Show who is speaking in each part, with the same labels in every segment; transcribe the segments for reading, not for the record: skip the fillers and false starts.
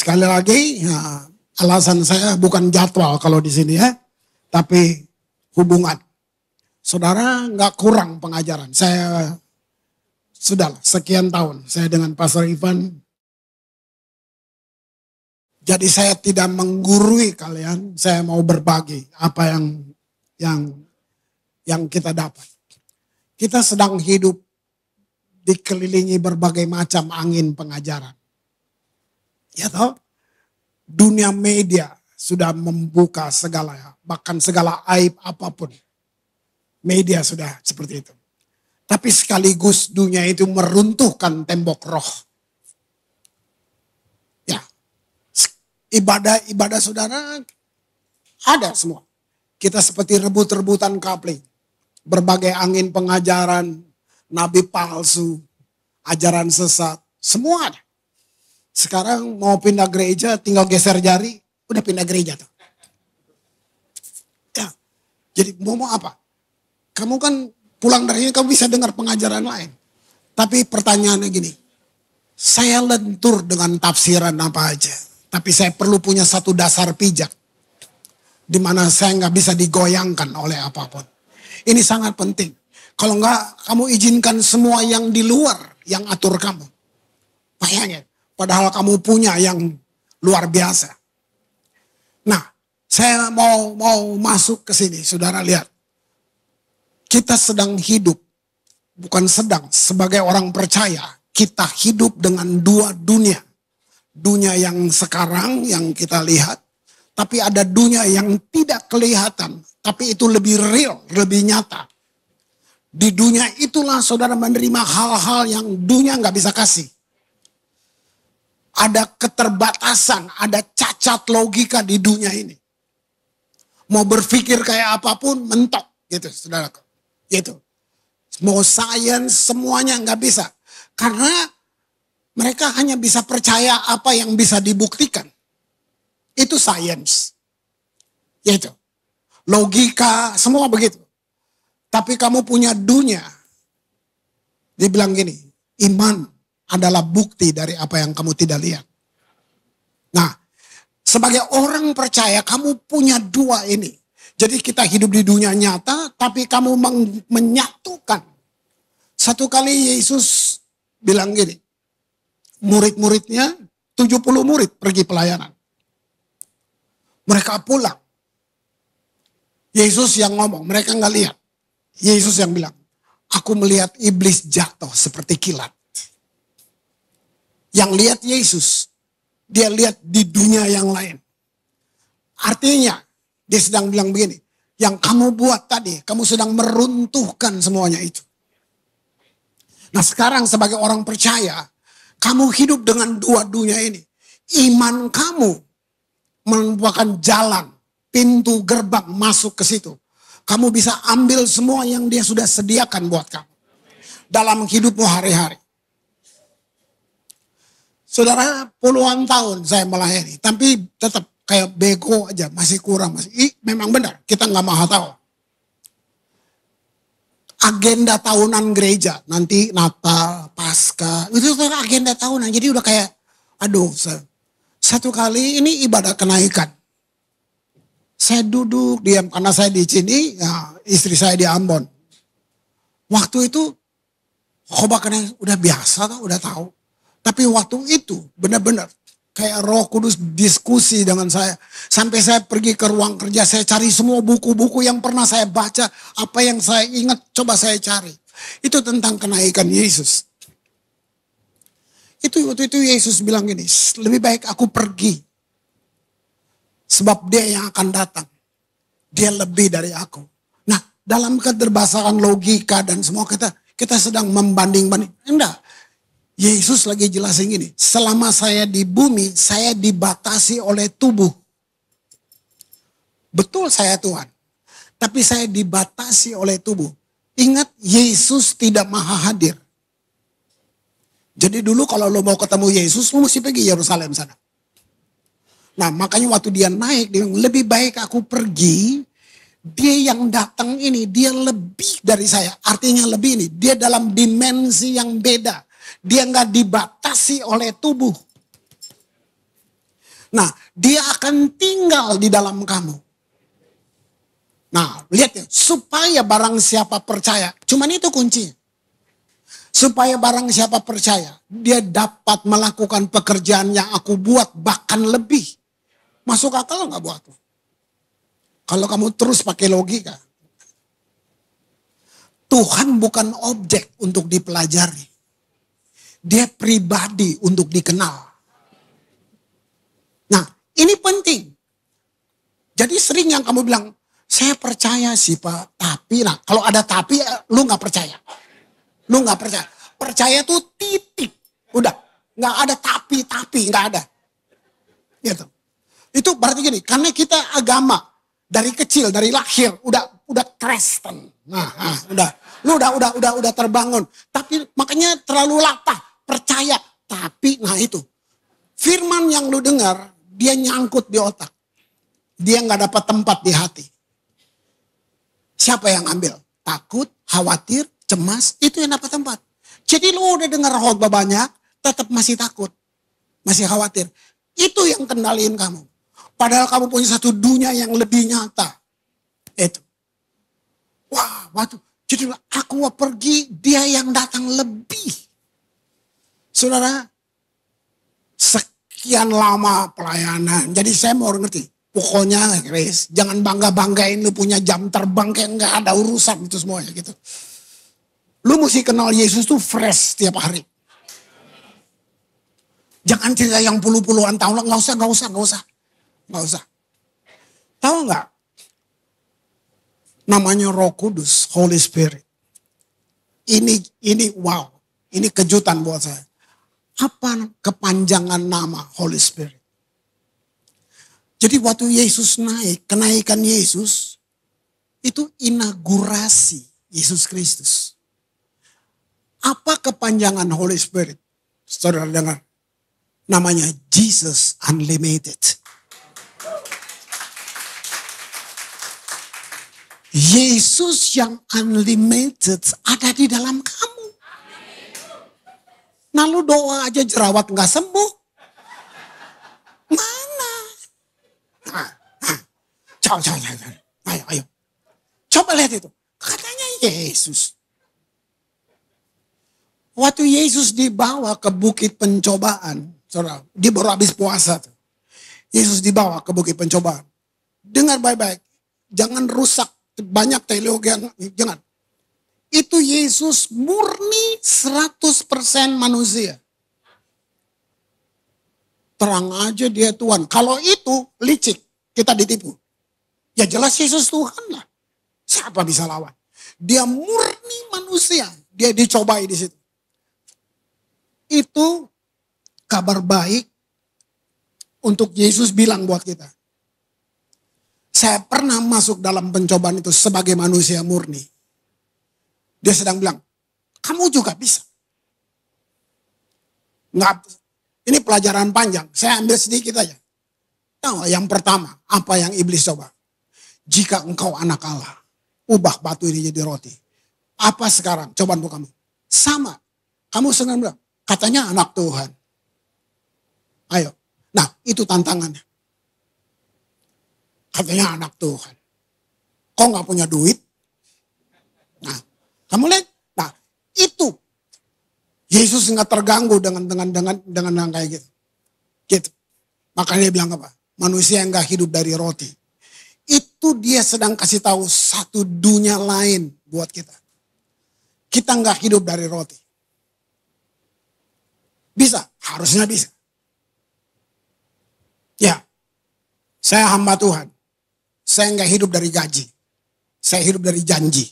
Speaker 1: Sekali lagi, ya, alasan saya bukan jadwal kalau di sini ya, tapi hubungan. Saudara nggak kurang pengajaran. Saya sudah sekian tahun saya dengan Pastor Ivan. Jadi saya tidak menggurui kalian, saya mau berbagi apa yang kita dapat. Kita sedang hidup dikelilingi berbagai macam angin pengajaran. Ya toh, dunia media sudah membuka segala, bahkan segala aib apapun. Media sudah seperti itu. Tapi sekaligus dunia itu meruntuhkan tembok roh. Ya, ibadah saudara ada semua. Kita seperti rebut-rebutan kapling. Berbagai angin pengajaran, nabi palsu, ajaran sesat, semua ada. Sekarang mau pindah gereja, tinggal geser jari, udah pindah gereja tuh. Ya, jadi mau apa? Kamu kan pulang dari ini, kamu bisa dengar pengajaran lain. Tapi pertanyaannya gini, saya lentur dengan tafsiran apa aja. Tapi saya perlu punya satu dasar pijak. Di mana saya nggak bisa digoyangkan oleh apapun. Ini sangat penting. Kalau nggak, kamu izinkan semua yang di luar yang atur kamu. Bayangin, padahal kamu punya yang luar biasa. Nah, saya mau masuk ke sini, saudara lihat. Kita sedang hidup, bukan sedang, sebagai orang percaya, kita hidup dengan dua dunia. Dunia yang sekarang yang kita lihat, tapi ada dunia yang tidak kelihatan, tapi itu lebih real, lebih nyata. Di dunia itulah saudara menerima hal-hal yang dunia nggak bisa kasih. Ada keterbatasan, ada cacat logika di dunia ini. Mau berpikir kayak apapun, mentok gitu saudara. Gitu. Mau sains semuanya nggak bisa. Karena mereka hanya bisa percaya apa yang bisa dibuktikan. Itu sains. Gitu. Logika, semua begitu. Tapi kamu punya dunia. Dibilang gini, iman adalah bukti dari apa yang kamu tidak lihat. Nah, sebagai orang percaya kamu punya dua ini. Jadi kita hidup di dunia nyata, tapi kamu menyatukan. Satu kali Yesus bilang gini, murid-muridnya 70 murid pergi pelayanan. Mereka pulang. Yesus yang ngomong, mereka nggak lihat. Yesus yang bilang, aku melihat iblis jatuh seperti kilat. Yang lihat Yesus, dia lihat di dunia yang lain. Artinya, dia sedang bilang begini, yang kamu buat tadi, kamu sedang meruntuhkan semuanya itu. Nah sekarang sebagai orang percaya, kamu hidup dengan dua dunia ini. Iman kamu merupakan jalan, pintu gerbang masuk ke situ. Kamu bisa ambil semua yang dia sudah sediakan buat kamu. Dalam hidupmu hari-hari. Saudara, puluhan tahun saya melayani, tapi tetap kayak bego aja, masih kurang. Memang benar, kita nggak mau tahu. Agenda tahunan gereja, nanti Natal, Paskah, itu agenda tahunan. Jadi udah kayak, aduh, satu kali ini ibadah kenaikan. Saya duduk diam, karena saya di sini, ya, istri saya di Ambon. Waktu itu, khotbah kenaikan udah biasa, udah tahu. Tapi waktu itu benar-benar kayak Roh Kudus diskusi dengan saya. Sampai saya pergi ke ruang kerja, saya cari semua buku-buku yang pernah saya baca. Apa yang saya ingat, coba saya cari. Itu tentang kenaikan Yesus. Waktu itu Yesus bilang gini, lebih baik aku pergi. Sebab dia yang akan datang. Dia lebih dari aku. Nah, dalam keterbatasan logika dan semua kita sedang membanding-banding. Enggak. Yesus lagi jelasin gini, selama saya di bumi, saya dibatasi oleh tubuh. Betul saya Tuhan, tapi saya dibatasi oleh tubuh. Ingat, Yesus tidak maha hadir. Jadi dulu kalau lo mau ketemu Yesus, lo mesti pergi Yerusalem sana. Nah makanya waktu dia naik, dia bilang, lebih baik aku pergi. Dia yang datang ini, dia lebih dari saya. Artinya lebih ini, dia dalam dimensi yang beda. Dia nggak dibatasi oleh tubuh. Nah, dia akan tinggal di dalam kamu. Nah, lihat ya, supaya barang siapa percaya. Cuman itu kuncinya. Supaya barang siapa percaya, dia dapat melakukan pekerjaan yang aku buat, bahkan lebih. Masuk akal nggak buatmu? Kalau kamu terus pakai logika. Tuhan bukan objek untuk dipelajari. Dia pribadi untuk dikenal. Nah, ini penting. Jadi sering yang kamu bilang, saya percaya sih Pak, tapi nah kalau ada tapi lu nggak percaya. Lu nggak percaya. Percaya tuh titik. Udah, nggak ada tapi, nggak ada. Gitu. Itu berarti gini, karena kita agama dari kecil, dari lahir udah Kristen. Udah. Lu udah terbangun. Tapi makanya terlalu latah, percaya. Tapi nah itu. Firman yang lu dengar, dia nyangkut di otak. Dia nggak dapat tempat di hati. Siapa yang ambil? Takut, khawatir, cemas, itu yang dapat tempat. Jadi lu udah dengar khotbah banyak, tetap masih takut. Masih khawatir. Itu yang kendaliin kamu. Padahal kamu punya satu dunia yang lebih nyata. Itu. Wah, waktu. Jadi aku mau pergi, dia yang datang lebih. Saudara, sekian lama pelayanan. Jadi saya mau ngerti. Pokoknya Chris, jangan bangga-banggain lu punya jam terbang kayak nggak ada urusan itu semuanya gitu. Lu mesti kenal Yesus tuh fresh tiap hari. Jangan cerita yang puluh-puluhan tahun, nggak usah. Tahu nggak? Namanya Roh Kudus, Holy Spirit. Ini wow, ini kejutan buat saya. Apa kepanjangan nama Holy Spirit? Jadi waktu Yesus naik, kenaikan Yesus, itu inaugurasi Yesus Kristus. Apa kepanjangan Holy Spirit? Saudara dengar, namanya Jesus Unlimited. Yesus yang unlimited ada di dalam kamu. Nah lu doa aja jerawat gak sembuh. Mana? Ayo. Coba lihat itu. Katanya Yesus. Waktu Yesus dibawa ke bukit pencobaan. Saudara, dia baru habis puasa. Yesus dibawa ke bukit pencobaan. Dengar baik-baik. Jangan rusak. Banyak teologi yang jangan. Itu Yesus murni 100% manusia. Terang aja dia Tuhan. Kalau itu licik, kita ditipu. Ya jelas Yesus Tuhan lah. Siapa bisa lawan? Dia murni manusia. Dia dicobai di situ. Itu kabar baik untuk Yesus bilang buat kita. Saya pernah masuk dalam pencobaan itu sebagai manusia murni. Dia sedang bilang, kamu juga bisa. Nggak, ini pelajaran panjang, saya ambil sedikit aja. Tahu yang pertama, apa yang iblis coba? Jika engkau anak Allah, ubah batu ini jadi roti. Apa sekarang cobaan untuk kamu? Sama, kamu senang bilang, katanya anak Tuhan. Ayo, nah itu tantangannya. Katanya anak Tuhan. Kok gak punya duit? Nah, kamu lihat. Nah, itu. Yesus gak terganggu dengan kayak gitu. Gitu. Makanya dia bilang apa? Manusia yang gak hidup dari roti. Itu dia sedang kasih tahu satu dunia lain buat kita. Kita gak hidup dari roti. Bisa? Harusnya bisa. Ya. Saya hamba Tuhan. Saya nggak hidup dari gaji. Saya hidup dari janji.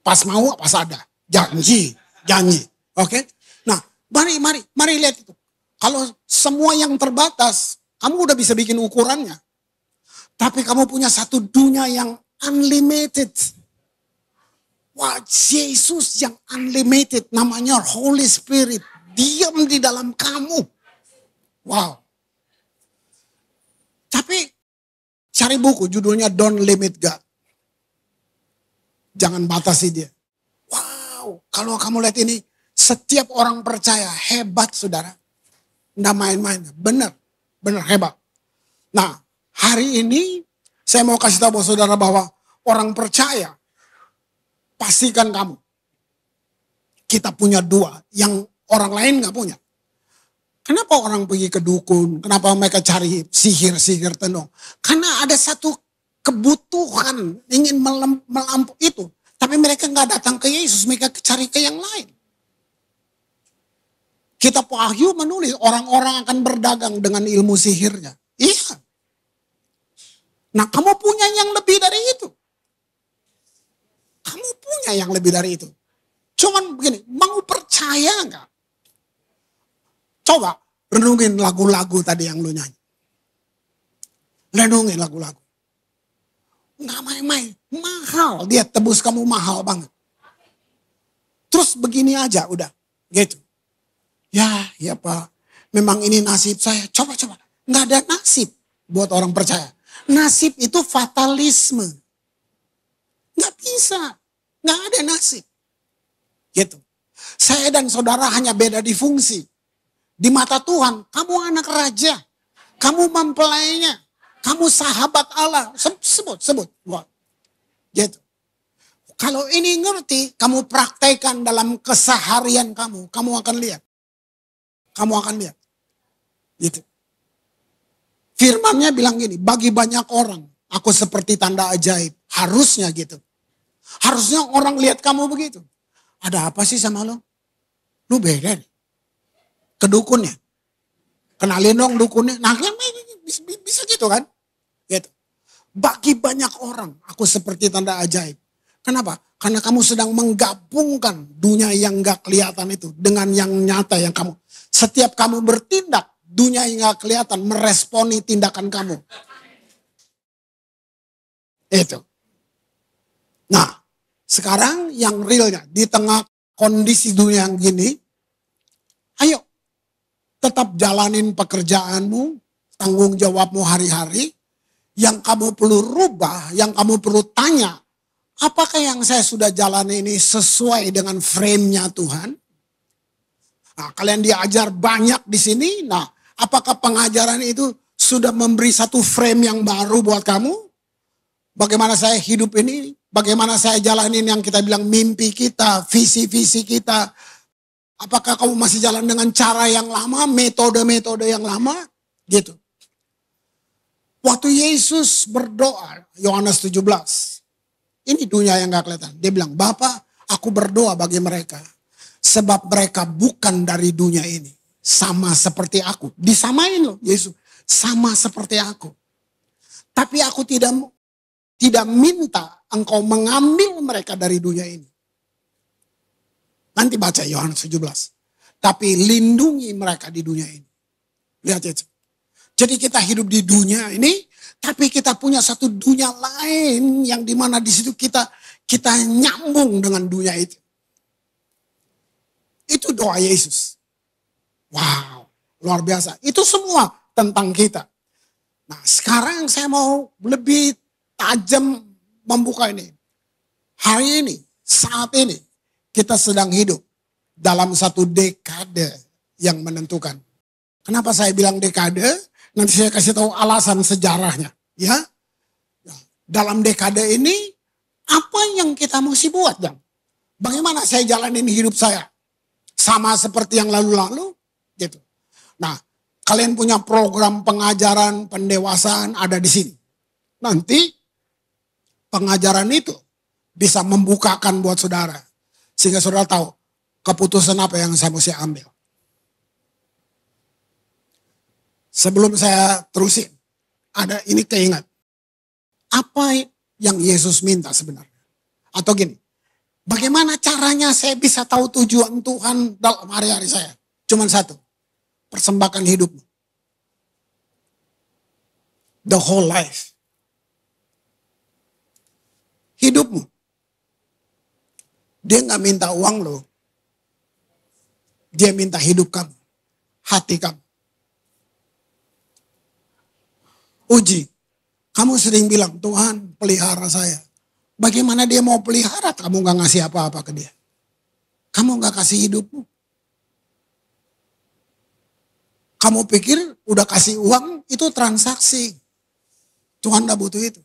Speaker 1: Pas mau, pas ada. Janji. Oke? Nah, mari lihat itu. Kalau semua yang terbatas, kamu udah bisa bikin ukurannya. Tapi kamu punya satu dunia yang unlimited. Wah, Yesus yang unlimited. Namanya Holy Spirit. Diam di dalam kamu. Wow. Tapi cari buku judulnya Don't Limit God. Jangan batasi dia. Wow, kalau kamu lihat ini, setiap orang percaya hebat saudara. Nggak main-main. Benar. Benar hebat. Nah, hari ini saya mau kasih tahu saudara bahwa orang percaya, pastikan kamu, kita punya dua yang orang lain nggak punya. Kenapa orang pergi ke dukun? Kenapa mereka cari sihir-sihir tenung? Karena ada satu kebutuhan ingin melampaui itu. Tapi mereka nggak datang ke Yesus, mereka cari ke yang lain. Kitab Wahyu menulis orang-orang akan berdagang dengan ilmu sihirnya. Iya. Nah, kamu punya yang lebih dari itu. Kamu punya yang lebih dari itu. Cuman begini, mau percaya nggak? Coba renungin lagu-lagu tadi yang lu nyanyi. Renungin lagu-lagu. Nggak main-main, mahal. Dia tebus kamu mahal banget. Terus begini aja udah, gitu. Ya Pak, memang ini nasib saya. Coba. Nggak ada nasib buat orang percaya. Nasib itu fatalisme. Nggak bisa, nggak ada nasib. Gitu. Saya dan saudara hanya beda di fungsi. Di mata Tuhan, kamu anak raja. Kamu mempelainya. Kamu sahabat Allah. Sebut. Gitu. Kalau ini ngerti, kamu praktekkan dalam keseharian kamu. Kamu akan lihat. Gitu. Firman-Nya bilang gini, bagi banyak orang, aku seperti tanda ajaib. Harusnya gitu. Harusnya orang lihat kamu begitu. Ada apa sih sama lo? Lu beda nih. Ke dukunnya. Kenalin dong dukunnya. Nah, bisa gitu kan? Gitu. Bagi banyak orang, aku seperti tanda ajaib. Kenapa? Karena kamu sedang menggabungkan dunia yang gak kelihatan itu dengan yang nyata yang kamu. Setiap kamu bertindak, dunia yang gak kelihatan meresponi tindakan kamu. Itu. Nah, sekarang yang realnya di tengah kondisi dunia yang gini, ayo tetap jalanin pekerjaanmu, tanggung jawabmu hari-hari. Yang kamu perlu rubah, yang kamu perlu tanya, apakah yang saya sudah jalani ini sesuai dengan frame-nya Tuhan? Nah, kalian diajar banyak di sini. Nah, apakah pengajaran itu sudah memberi satu frame yang baru buat kamu? Bagaimana saya hidup ini? Bagaimana saya jalanin yang kita bilang mimpi kita, visi-visi kita? Apakah kamu masih jalan dengan cara yang lama, metode-metode yang lama? Gitu. Waktu Yesus berdoa, Yohanes 17. Ini dunia yang gak kelihatan. Dia bilang, Bapa, aku berdoa bagi mereka. Sebab mereka bukan dari dunia ini. Sama seperti aku. Disamain loh Yesus. Sama seperti aku. Tapi aku tidak minta engkau mengambil mereka dari dunia ini. Nanti baca Yohanes 17. Tapi lindungi mereka di dunia ini. Lihat itu. Jadi kita hidup di dunia ini, tapi kita punya satu dunia lain yang dimana di situ kita nyambung dengan dunia itu. Itu doa Yesus. Wow, luar biasa. Itu semua tentang kita. Nah, sekarang saya mau lebih tajam membuka ini. Hari ini, saat ini, kita sedang hidup dalam satu dekade yang menentukan. Kenapa saya bilang dekade? Nanti saya kasih tahu alasan sejarahnya. Ya, dalam dekade ini, apa yang kita mesti buat, Jang? Bagaimana saya jalanin hidup saya? Sama seperti yang lalu-lalu? Gitu. Nah, kalian punya program pengajaran, pendewasaan ada di sini. Nanti, pengajaran itu bisa membukakan buat saudara. Sehingga saudara tahu keputusan apa yang saya mesti ambil. Sebelum saya terusin, ada ini keingat. Apa yang Yesus minta sebenarnya? Atau gini, bagaimana caranya saya bisa tahu tujuan Tuhan dalam hari-hari saya? Cuman satu, persembahkan hidupmu. The whole life. Hidupmu. Dia gak minta uang lo. Dia minta hidup kamu. Hati kamu. Uji, kamu sering bilang, Tuhan pelihara saya. Bagaimana dia mau pelihara, kamu gak ngasih apa-apa ke dia. Kamu gak kasih hidupmu. Kamu pikir udah kasih uang itu transaksi. Tuhan gak butuh itu.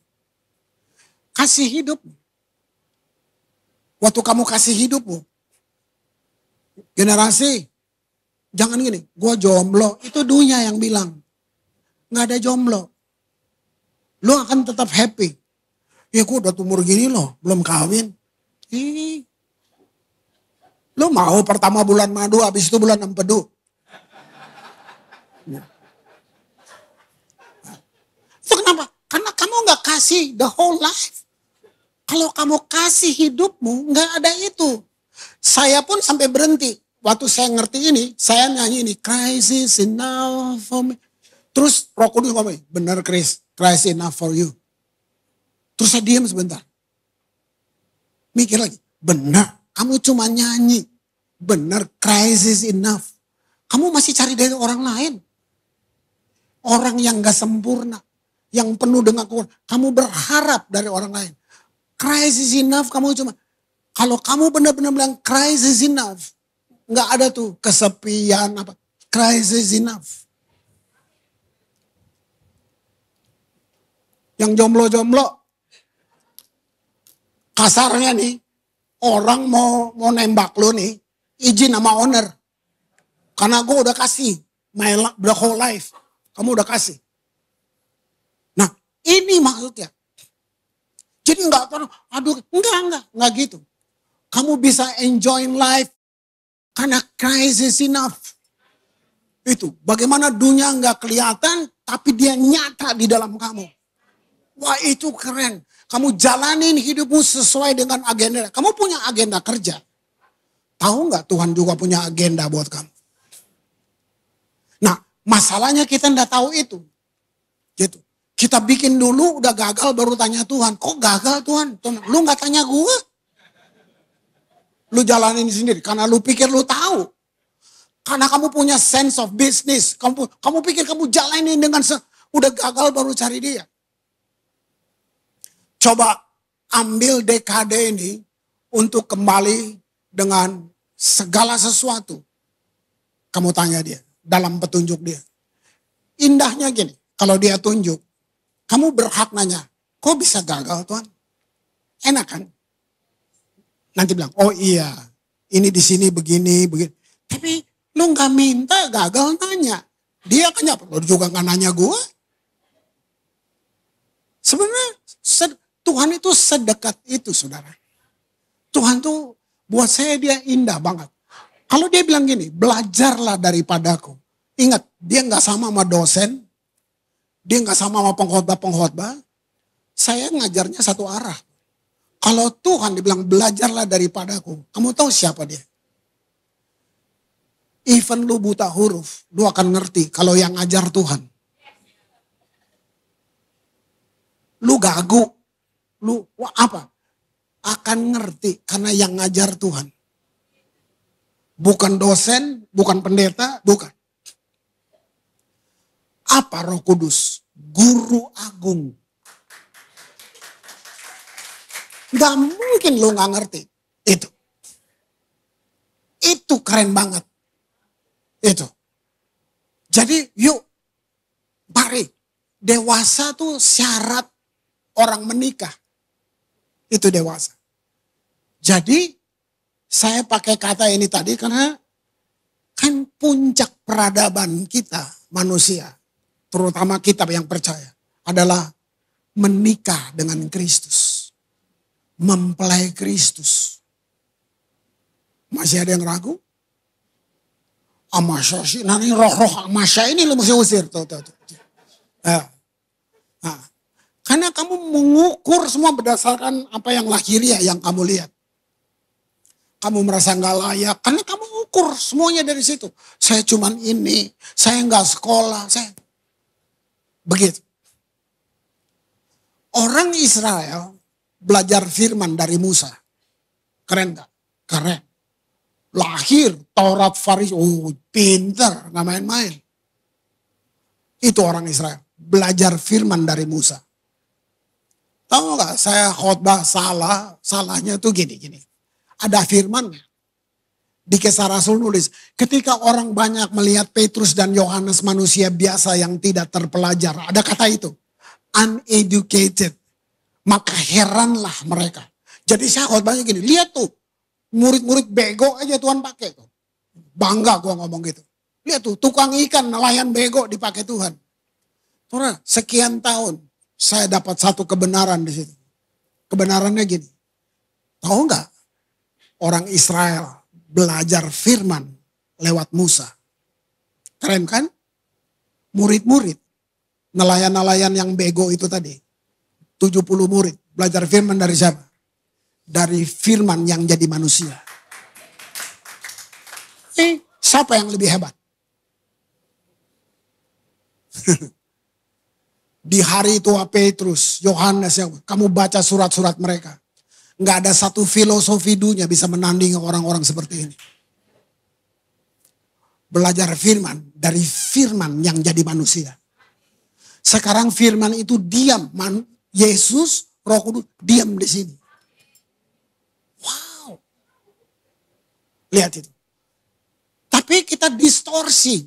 Speaker 1: Kasih hidup. Waktu kamu kasih hidupmu. Generasi, jangan gini, gue jomblo. Itu dunia yang bilang. Gak ada jomblo. Lo akan tetap happy. Ya gue udah umur gini loh, belum kawin. Lo mau pertama bulan madu, habis itu bulan empedu. Itu kenapa? Karena kamu gak kasih the whole life. Kalau kamu kasih hidupmu, gak ada itu. Saya pun sampai berhenti. Waktu saya ngerti ini, saya nyanyi ini. Christ is enough for me. Terus Roh Kudus ngomong, benar Chris, Christ is enough for you. Terus saya diam sebentar. Mikir lagi, benar, kamu cuma nyanyi. Benar, Christ is enough. Kamu masih cari dari orang lain. Orang yang gak sempurna. Yang penuh dengan kekurangan. Kamu berharap dari orang lain. Christ is enough, kamu cuma. Kalau kamu benar-benar bilang Christ is enough. Gak ada tuh kesepian apa. Christ is enough. Yang jomblo-jomblo. Kasarnya nih. Orang mau nembak lu nih. Izin sama owner. Karena gue udah kasih. The whole life. Kamu udah kasih. Nah ini maksudnya. Jadi enggak gitu. Kamu bisa enjoy life. Karena Christ is enough. Itu. Bagaimana dunia enggak kelihatan. Tapi dia nyata di dalam kamu. Wah itu keren. Kamu jalanin hidupmu sesuai dengan agenda. Kamu punya agenda kerja. Tahu nggak Tuhan juga punya agenda buat kamu. Nah masalahnya kita nggak tahu itu. Gitu. Kita bikin dulu udah gagal baru tanya Tuhan. Kok gagal Tuhan? Lu nggak tanya gue? Lu jalanin sendiri karena lu pikir lu tahu. Karena kamu punya sense of business. Kamu pikir kamu jalanin dengan udah gagal baru cari dia. Coba ambil dekade ini untuk kembali dengan segala sesuatu. Kamu tanya dia dalam petunjuk dia. Indahnya gini, kalau dia tunjuk, kamu berhak nanya, kok bisa gagal Tuhan? Enak kan? Nanti bilang, oh iya, ini di sini begini. Tapi lu nggak minta gagal nanya. Dia kan lu juga nggak nanya gue. Sebenarnya Tuhan itu sedekat itu saudara. Tuhan tuh buat saya dia indah banget. Kalau dia bilang gini, belajarlah daripadaku. Ingat, dia nggak sama dosen. Dia nggak sama pengkhotbah. Saya ngajarnya satu arah. Kalau Tuhan dibilang belajarlah daripadaku. Kamu tahu siapa dia? Even lu buta huruf, lu akan ngerti kalau yang ngajar Tuhan. Lu gagu. Lu apa? Akan ngerti karena yang ngajar Tuhan. Bukan dosen, bukan pendeta, bukan. Apa Roh Kudus? Guru agung. Gak mungkin lu gak ngerti. Itu keren banget. Itu. Jadi yuk, mari. Dewasa tuh syarat orang menikah. Itu dewasa. Jadi saya pakai kata ini tadi karena kan puncak peradaban kita manusia. Terutama kita yang percaya. Adalah menikah dengan Kristus. Mempelai Kristus. Masih ada yang ragu? Amasya sih. Nanti roh-roh amasya ini lu mesti usir. Tuh. Nah, karena kamu mengukur semua berdasarkan apa yang lahiriah yang kamu lihat. Kamu merasa nggak layak. Karena kamu ukur semuanya dari situ. Saya cuman ini. Saya nggak sekolah. Begitu. Orang Israel belajar firman dari Musa. Keren gak? Keren. Lahir Taurat Faris. Oh pinter. Nggak main-main. Itu orang Israel. Belajar firman dari Musa. Tahu gak saya khotbah salah. Salahnya tuh gini. Ada firmannya. Di Kisah Rasul nulis, ketika orang banyak melihat Petrus dan Yohanes manusia biasa yang tidak terpelajar. Ada kata itu, uneducated. Maka heranlah mereka. Jadi saya khotbahnya gini, lihat tuh, murid-murid bego aja Tuhan pakai tuh. Bangga gua ngomong gitu. Lihat tuh, tukang ikan, nelayan bego dipakai Tuhan. Saudara, sekian tahun saya dapat satu kebenaran di situ. Kebenarannya gini, tahu nggak? Orang Israel belajar firman lewat Musa. Keren kan? Murid-murid. Nelayan-nelayan yang bego itu tadi. 70 murid. Belajar firman dari siapa? Dari firman yang jadi manusia. Siapa yang lebih hebat? Di hari tua Petrus, Yohanes, yang kamu baca surat-surat mereka. Nggak ada satu filosofi dunia bisa menandingi orang-orang seperti ini. Belajar firman dari firman yang jadi manusia. Sekarang firman itu diam. Yesus, Roh Kudus diam di sini. Wow. Lihat itu. Tapi kita distorsi.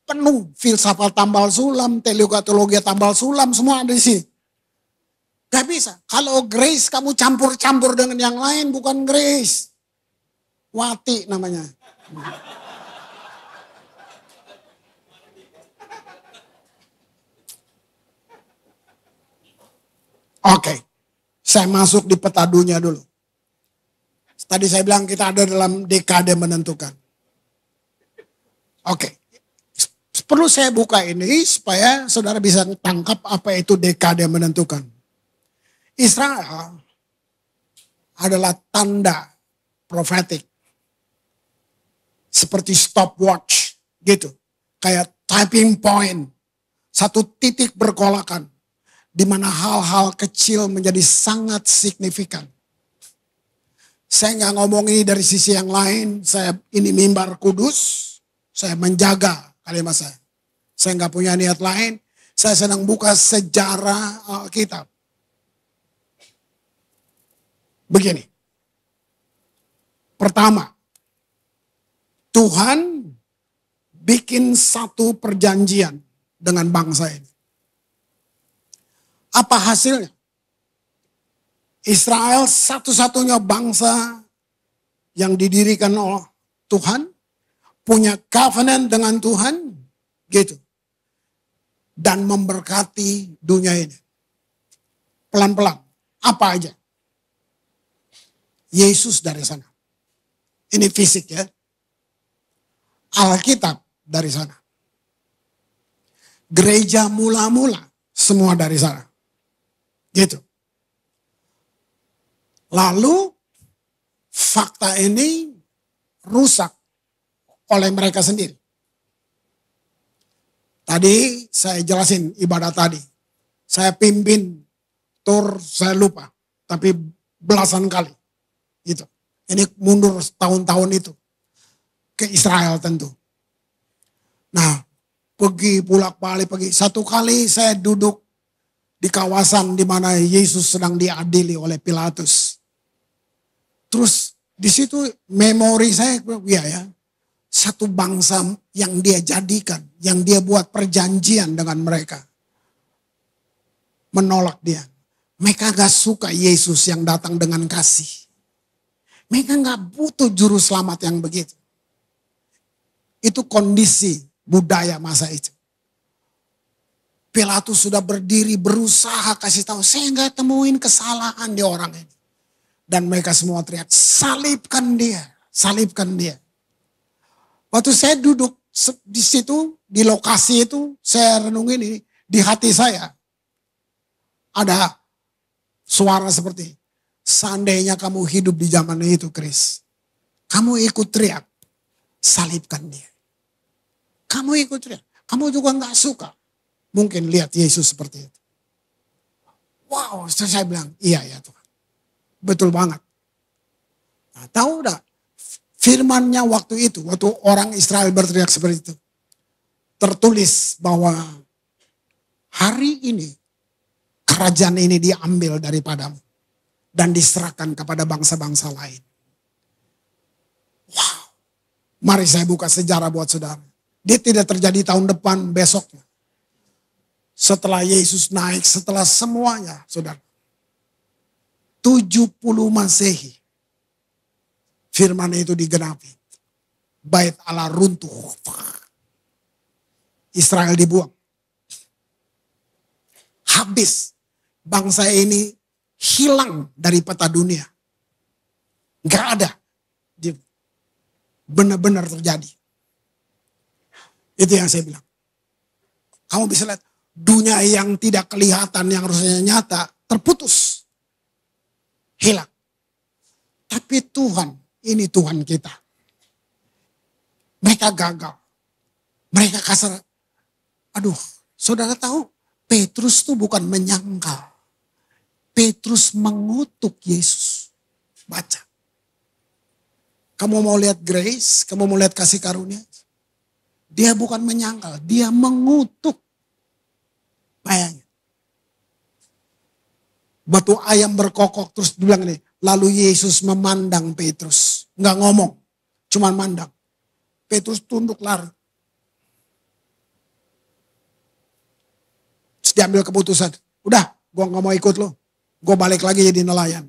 Speaker 1: Penuh filsafat tambal sulam, teologi tambal sulam, semua ada di sini. Gak bisa. Kalau grace kamu campur-campur dengan yang lain, bukan grace. Wati namanya. Oke. Saya masuk di peta dunia dulu. Tadi saya bilang kita ada dalam dekade menentukan. Oke. Perlu saya buka ini supaya saudara bisa tangkap apa itu dekade menentukan. Israel adalah tanda profetik. Seperti stopwatch gitu. Kayak typing point. Satu titik bergolakan. Di mana hal-hal kecil menjadi sangat signifikan. Saya nggak ngomong ini dari sisi yang lain. Ini mimbar kudus. Saya menjaga kalimat saya. Saya nggak punya niat lain. Saya sedang buka sejarah Alkitab. Begini. Pertama, Tuhan bikin satu perjanjian dengan bangsa ini. Apa hasilnya? Israel satu-satunya bangsa yang didirikan oleh Tuhan, punya covenant dengan Tuhan, gitu. Dan memberkati dunia ini. Pelan-pelan. Apa aja? Yesus dari sana. Ini fisik ya. Alkitab dari sana. Gereja mula-mula semua dari sana. Gitu. Lalu fakta ini rusak oleh mereka sendiri. Tadi saya jelasin ibadah tadi. Saya pimpin tur, saya lupa. Tapi belasan kali. Gitu. Ini mundur tahun-tahun itu. Ke Israel tentu. Nah, pergi bolak-balik pergi. Satu kali saya duduk di kawasan di mana Yesus sedang diadili oleh Pilatus. Terus di situ memori saya, ya, satu bangsa yang dia jadikan, yang dia buat perjanjian dengan mereka. Menolak dia. Mereka gak suka Yesus yang datang dengan kasih. Mereka gak butuh juru selamat yang begitu. Itu kondisi budaya masa itu. Pilatus sudah berdiri berusaha kasih tahu, saya gak temuin kesalahan di orang ini. Dan mereka semua teriak, salibkan dia, salibkan dia. Waktu saya duduk di situ, di lokasi itu, saya renungin ini, di hati saya ada suara seperti, seandainya kamu hidup di zaman itu, Chris, kamu ikut teriak, salibkan dia. Kamu ikut teriak, kamu juga gak suka. Mungkin lihat Yesus seperti itu. Wow, saya bilang, iya ya Tuhan. Betul banget. Nah, tahu enggak, firmannya waktu itu, waktu orang Israel berteriak seperti itu. Tertulis bahwa hari ini, kerajaan ini diambil daripadamu. Dan diserahkan kepada bangsa-bangsa lain. Wow. Mari saya buka sejarah buat saudara. Dia tidak terjadi tahun depan, besoknya. Setelah Yesus naik, setelah semuanya, saudara. 70 Masehi. Firman itu digenapi. Bait Allah runtuh. Israel dibuang. Habis. Bangsa ini hilang dari peta dunia. Gak ada. Benar-benar terjadi. Itu yang saya bilang. Kamu bisa lihat. Dunia yang tidak kelihatan, yang harusnya nyata, terputus. Hilang. Tapi Tuhan, ini Tuhan kita. Mereka gagal. Mereka kasar. Aduh, saudara tahu, Petrus tuh bukan menyangkal. Petrus mengutuk Yesus. Baca. Kamu mau lihat grace? Kamu mau lihat kasih karunia? Dia bukan menyangkal, dia mengutuk. Bayangin. Batu ayam berkokok terus dibilang ini. Lalu Yesus memandang Petrus. Nggak ngomong, cuma mandang. Petrus tunduk lari. Terus diambil keputusan. Udah, gue nggak mau ikut lo. Gue balik lagi jadi nelayan.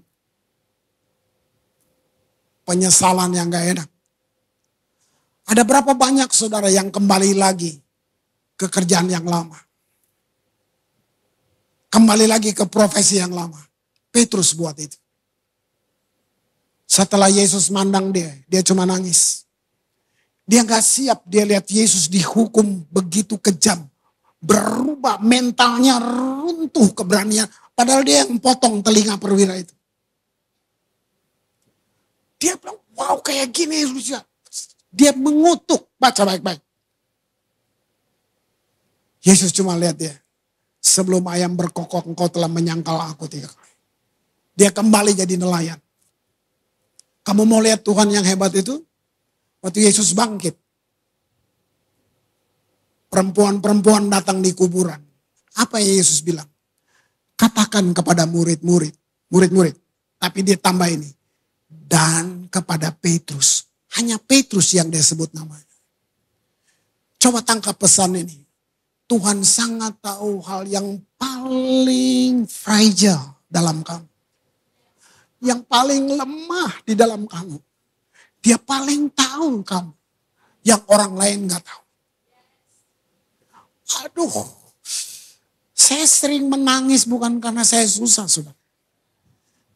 Speaker 1: Penyesalan yang gak enak. Ada berapa banyak saudara yang kembali lagi ke kerjaan yang lama. Kembali lagi ke profesi yang lama. Petrus buat itu. Setelah Yesus mandang dia cuma nangis. Dia gak siap, dia lihat Yesus dihukum begitu kejam. Berubah mentalnya, runtuh keberanian. Padahal dia yang potong telinga perwira itu. Dia bilang, wow kayak gini Yesus. Dia mengutuk, baca baik-baik. Yesus cuma lihat dia. Sebelum ayam berkokok engkau telah menyangkal aku 3 kali. Dia kembali jadi nelayan. Kamu mau lihat Tuhan yang hebat itu? Waktu Yesus bangkit. Perempuan-perempuan datang di kuburan. Apa yang Yesus bilang? Katakan kepada murid-murid. Murid-murid. Tapi dia tambah ini. Dan kepada Petrus. Hanya Petrus yang dia sebut namanya. Coba tangkap pesan ini. Tuhan sangat tahu hal yang paling fragile dalam kamu. Yang paling lemah di dalam kamu. Dia paling tahu kamu. Yang orang lain gak tahu. Aduh. Saya sering menangis bukan karena saya susah, saudara.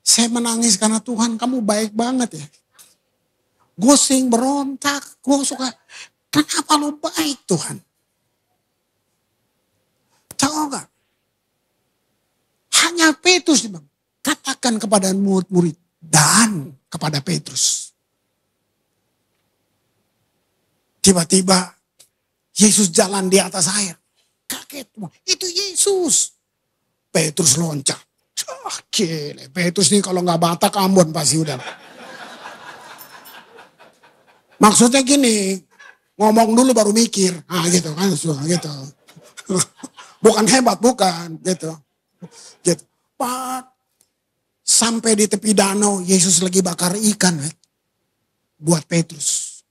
Speaker 1: Saya menangis karena Tuhan kamu baik banget ya. Gue sering berontak, gue suka, kenapa lo baik Tuhan? Tahu gak? Hanya Petrus bilang, katakan kepada murid-murid dan kepada Petrus. Tiba-tiba Yesus jalan di atas air. Kaget, itu Yesus. Petrus loncat. Gile, Petrus nih kalau gak Batak Ambon pasti udah. Maksudnya gini, ngomong dulu baru mikir. Gitu kan, gitu. Bukan hebat, bukan. Gitu. Sampai di tepi danau, Yesus lagi bakar ikan. Buat Petrus.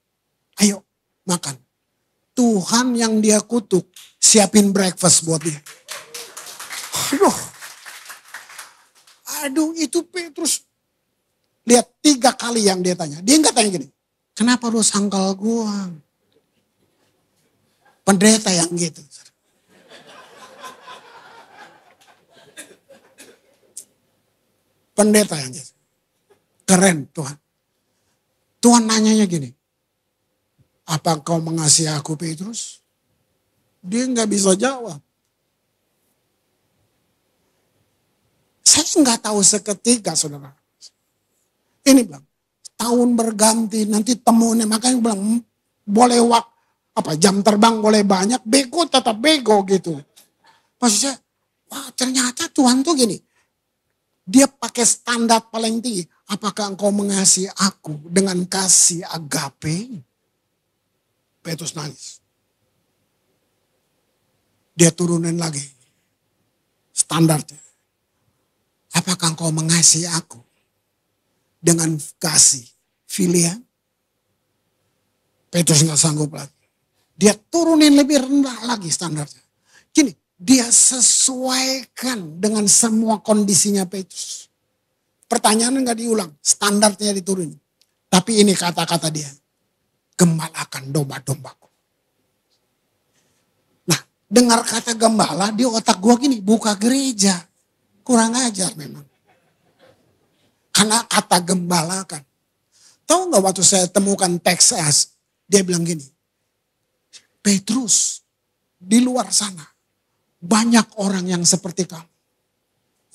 Speaker 1: Ayo, makan. Tuhan yang dia kutuk, siapin breakfast buat dia. Aduh, itu Petrus. Lihat 3 kali yang dia tanya. Dia nggak tanya gini. Kenapa lu sangkal gua? Pendeta yang gitu. Pendeta yang gitu. Keren Tuhan. Tuhan nanyanya gini. Apa kau mengasihi aku Petrus? Dia nggak bisa jawab. Saya nggak tahu seketika saudara. Ini bilang. Tahun berganti, nanti temunya, makanya bilang boleh jam terbang boleh banyak, bego tetap bego gitu. Maksud saya, wah ternyata Tuhan tuh gini, dia pakai standar paling tinggi. Apakah engkau mengasihi aku dengan kasih agape? Petrus nangis. Dia turunin lagi standarnya. Apakah engkau mengasihi aku dengan kasih filia? Petrus nggak sanggup lagi. Dia turunin lebih rendah lagi standarnya. Gini, dia sesuaikan dengan semua kondisinya Petrus. Pertanyaan nggak diulang, standarnya diturunin. Tapi ini kata-kata dia, gembalakan domba-dombaku. Nah, dengar kata gembala di otak gua gini, buka gereja. Kurang ajar memang. Karena kata gembalakan. Tahu nggak waktu saya temukan teks dia bilang gini, Petrus, di luar sana banyak orang yang seperti kamu.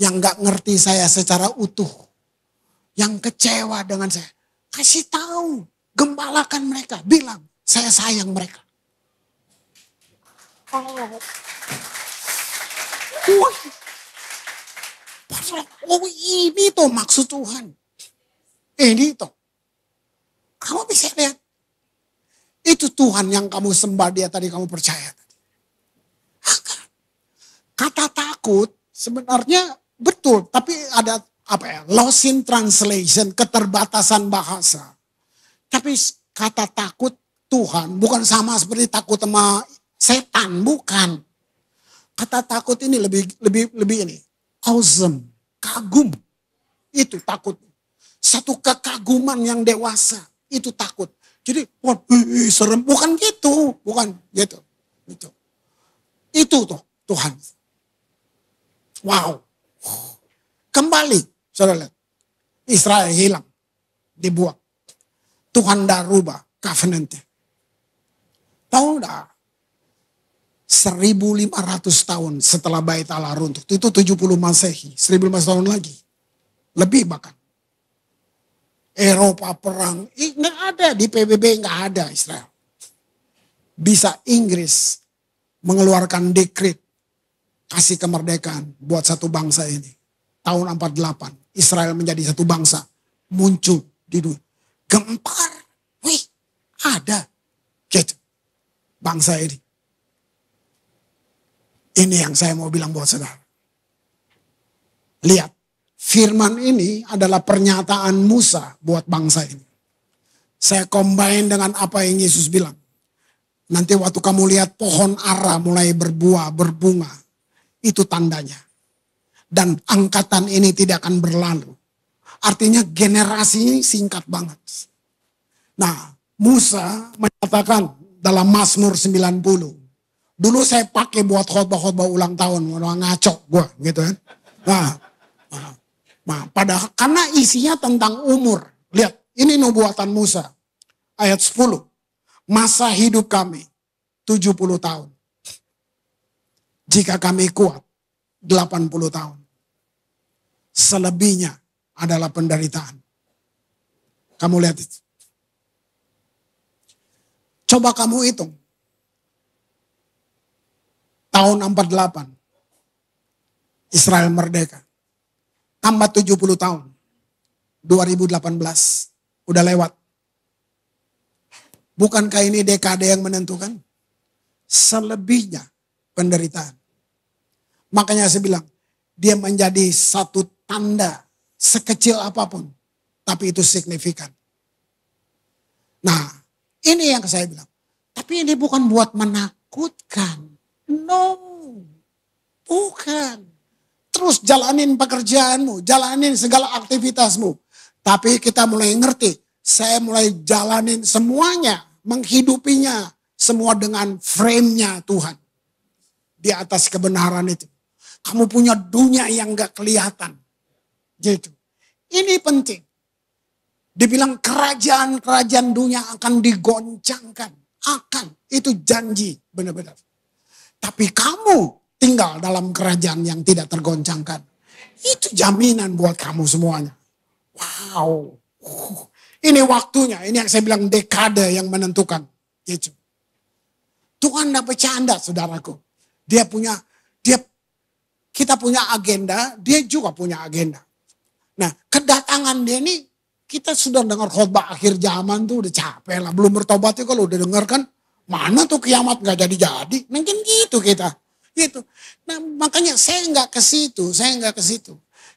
Speaker 1: Yang gak ngerti saya secara utuh. Yang kecewa dengan saya. Kasih tahu, gembalakan mereka. Bilang, saya sayang mereka. Oh ini tuh maksud Tuhan. Ini tuh. Kamu bisa lihat. Itu Tuhan yang kamu sembah dia tadi, kamu percaya. Kata takut sebenarnya betul, tapi ada loss in translation, keterbatasan bahasa. Tapi kata takut Tuhan bukan sama seperti takut sama setan, bukan. Kata takut ini lebih ini, awesome, kagum. Itu takut. Satu kekaguman yang dewasa, itu takut. Jadi, wah, serem, bukan gitu, bukan gitu. Itu tuh Tuhan. Wow. Kembali, saudara lihat. Israel hilang, dibuang. Tuhan dah rubah covenant-nya. Tahu enggak? 1.500 tahun setelah Bait Allah runtuh. Itu 70 Masehi, 1.500 tahun lagi. Lebih bahkan. Eropa perang, nggak ada di PBB, nggak ada Israel. Bisa Inggris mengeluarkan dekret kasih kemerdekaan buat satu bangsa ini. Tahun 48, Israel menjadi satu bangsa, muncul di dunia. Gempar, wih, ada, gitu, bangsa ini. Ini yang saya mau bilang buat saudara. Lihat. Firman ini adalah pernyataan Musa buat bangsa ini. Saya combine dengan apa yang Yesus bilang. Nanti waktu kamu lihat pohon ara mulai berbuah, berbunga. Itu tandanya. Dan angkatan ini tidak akan berlalu. Artinya generasi ini singkat banget. Nah, Musa menyatakan dalam Mazmur 90. Dulu saya pakai buat khotbah-khotbah ulang tahun. Ngaco gue gitu kan. Nah, padahal karena isinya tentang umur. Lihat, ini nubuatan Musa. Ayat 10. Masa hidup kami 70 tahun. Jika kami kuat 80 tahun. Selebihnya adalah penderitaan. Kamu lihat itu. Coba kamu hitung. Tahun 48. Israel merdeka. Tambah 70 tahun. 2018. Udah lewat. Bukankah ini dekade yang menentukan? Selebihnya penderitaan. Makanya saya bilang, dia menjadi satu tanda sekecil apapun. Tapi itu signifikan. Nah, ini yang saya bilang. Tapi ini bukan buat menakutkan. No. Bukan. Terus jalanin pekerjaanmu, jalanin segala aktivitasmu. Tapi kita mulai ngerti, saya mulai jalanin semuanya, menghidupinya, semua dengan frame-nya Tuhan. Di atas kebenaran itu. Kamu punya dunia yang gak kelihatan. Gitu. Ini penting. Dibilang kerajaan-kerajaan dunia akan digoncangkan. Akan, itu janji benar-benar. Tapi kamu tinggal dalam kerajaan yang tidak tergoncangkan. Itu jaminan buat kamu semuanya. Wow. Ini waktunya. Ini yang saya bilang dekade yang menentukan. Gitu. Tuhan tidak bercanda, saudaraku. Kita punya agenda, dia juga punya agenda. Nah, kedatangan dia ini, kita sudah dengar khotbah akhir zaman tuh udah capek lah. Belum bertobat ya kalau udah dengar kan, mana tuh kiamat gak jadi-jadi. Mungkin gitu kita. Gitu. Nah, makanya saya nggak ke situ.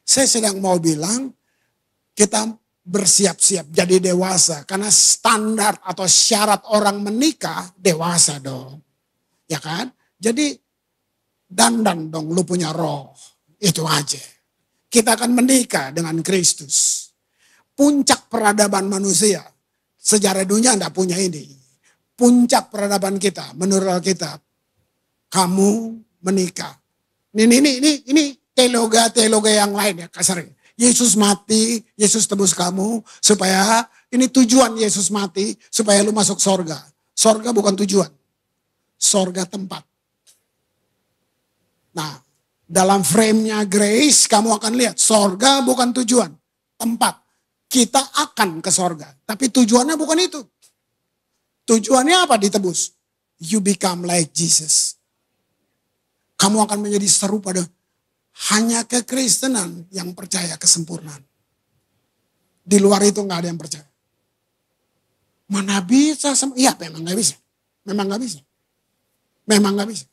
Speaker 1: Saya sedang mau bilang kita bersiap-siap jadi dewasa. Karena standar atau syarat orang menikah dewasa dong. Ya kan? Jadi dandan dong lu punya roh. Itu aja. Kita akan menikah dengan Kristus. Puncak peradaban manusia. Sejarah dunia enggak punya ini. Puncak peradaban kita menurut kita. Kamu menikah. Ini teologa yang lain ya kasarnya. Yesus mati, Yesus tebus kamu supaya ini tujuan Yesus mati supaya lu masuk sorga. Sorga bukan tujuan, sorga tempat. Nah, dalam frame-nya grace kamu akan lihat sorga bukan tujuan, tempat. Kita akan ke sorga, tapi tujuannya bukan itu. Tujuannya apa ditebus? You become like Jesus. Kamu akan menjadi serupa dengan hanya kekristenan yang percaya kesempurnaan. Di luar itu nggak ada yang percaya. Mana bisa? Iya, memang nggak bisa. Memang nggak bisa. Memang nggak bisa.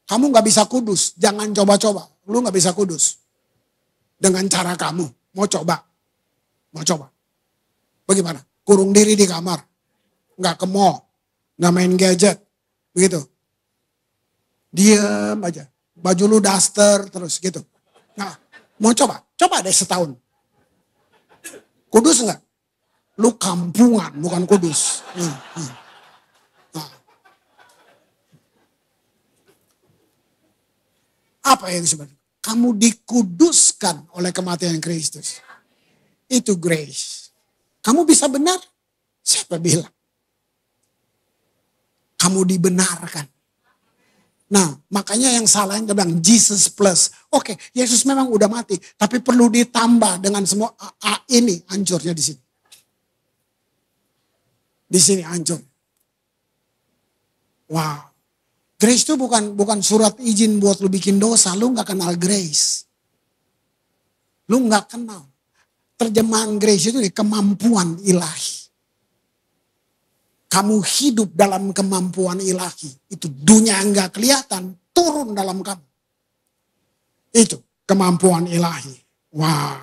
Speaker 1: Kamu nggak bisa kudus. Jangan coba-coba. Lu nggak bisa kudus dengan cara kamu. Mau coba? Mau coba? Bagaimana? Kurung diri di kamar, nggak ke mall, nggak main gadget, begitu. Diam aja. Baju lu daster terus gitu. Nah, mau coba? Coba deh setahun. Kudus enggak? Lu kampungan, bukan kudus. Nah. Apa yang disebut? Kamu dikuduskan oleh kematian Kristus. Itu grace. Kamu bisa benar? Siapa bilang? Kamu dibenarkan. Nah, makanya yang salah yang bilang Jesus plus. Oke, Yesus memang udah mati, tapi perlu ditambah dengan semua ini hancurnya di sini. Di sini hancur. Wow. Grace itu bukan surat izin buat lu bikin dosa, lu nggak kenal grace. Lu nggak kenal. Terjemahan grace itu kemampuan ilahi. Kamu hidup dalam kemampuan ilahi. Itu dunia enggak kelihatan, turun dalam kamu. Itu kemampuan ilahi. Wow.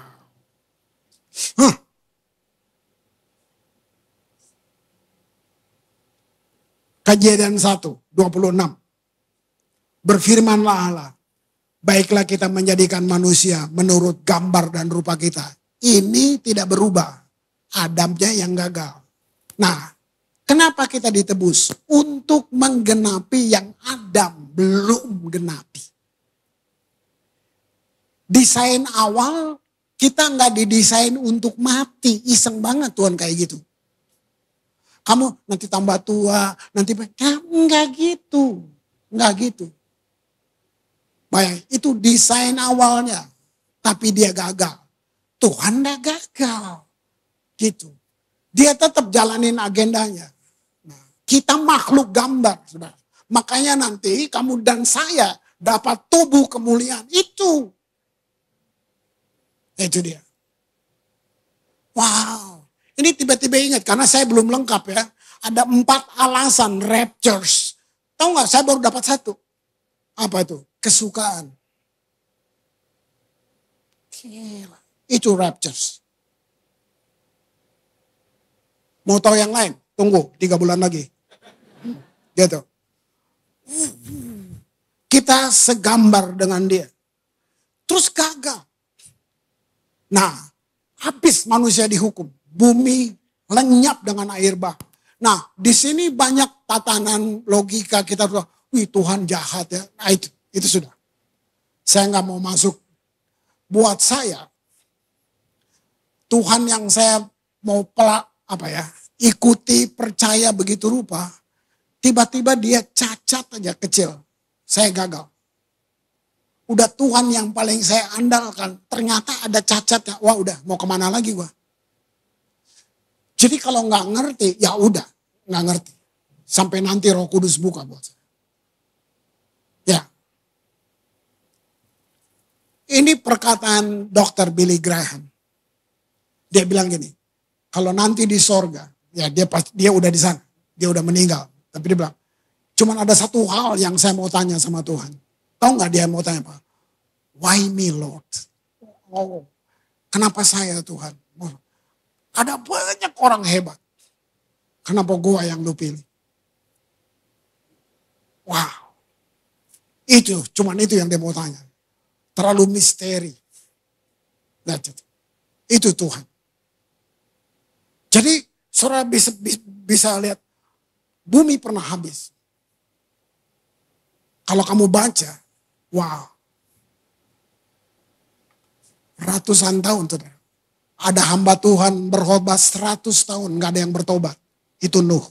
Speaker 1: Kejadian 1:26. Berfirmanlah Allah, baiklah kita menjadikan manusia menurut gambar dan rupa kita. Ini tidak berubah. Adamnya yang gagal. Nah, kenapa kita ditebus? Untuk menggenapi yang Adam belum genapi. Desain awal kita nggak didesain untuk mati. Iseng banget Tuhan kayak gitu. Kamu nanti tambah tua, nanti enggak gitu. Enggak gitu. Baik, itu desain awalnya. Tapi dia gagal. Tuhan enggak gagal. Gitu. Dia tetap jalanin agendanya. Kita makhluk gambar, saudara. Makanya nanti kamu dan saya dapat tubuh kemuliaan itu. Itu dia. Wow. Ini tiba-tiba ingat karena saya belum lengkap ya. Ada 4 alasan raptures. Tahu nggak? Saya baru dapat 1. Apa itu? Kesukaan. Gila. Itu raptures. Mau tahu yang lain? Tunggu 3 bulan lagi. Gitu. Kita segambar dengan dia. Terus gagal. Nah, habis manusia dihukum. Bumi lenyap dengan air bah. Nah, di sini banyak tatanan logika kita. Wih, Tuhan jahat ya. Nah, itu sudah. Saya nggak mau masuk. Buat saya, Tuhan yang saya mau ikuti, percaya begitu rupa. Tiba-tiba dia cacat aja kecil. Saya gagal. Udah Tuhan yang paling saya andalkan. Ternyata ada cacatnya. Wah udah mau kemana lagi gua. Jadi kalau nggak ngerti, ya udah nggak ngerti. Sampai nanti Roh Kudus buka buat saya. Ya. Ini perkataan Dr. Billy Graham. Dia bilang gini, kalau nanti di sorga, ya dia udah di sana, dia udah meninggal. Tapi dia bilang, cuman ada satu hal yang saya mau tanya sama Tuhan. Tahu nggak dia mau tanya apa? Why me Lord? Oh, kenapa saya Tuhan? Ada banyak orang hebat. Kenapa gua yang lu pilih? Wow. Cuman itu yang dia mau tanya. Terlalu misteri. Lihat itu. Itu Tuhan. Jadi saudara bisa lihat, bumi pernah habis. Kalau kamu baca, wow. Ratusan tahun, saudara. Ada hamba Tuhan berkhotbah 100 tahun, gak ada yang bertobat. Itu Nuh.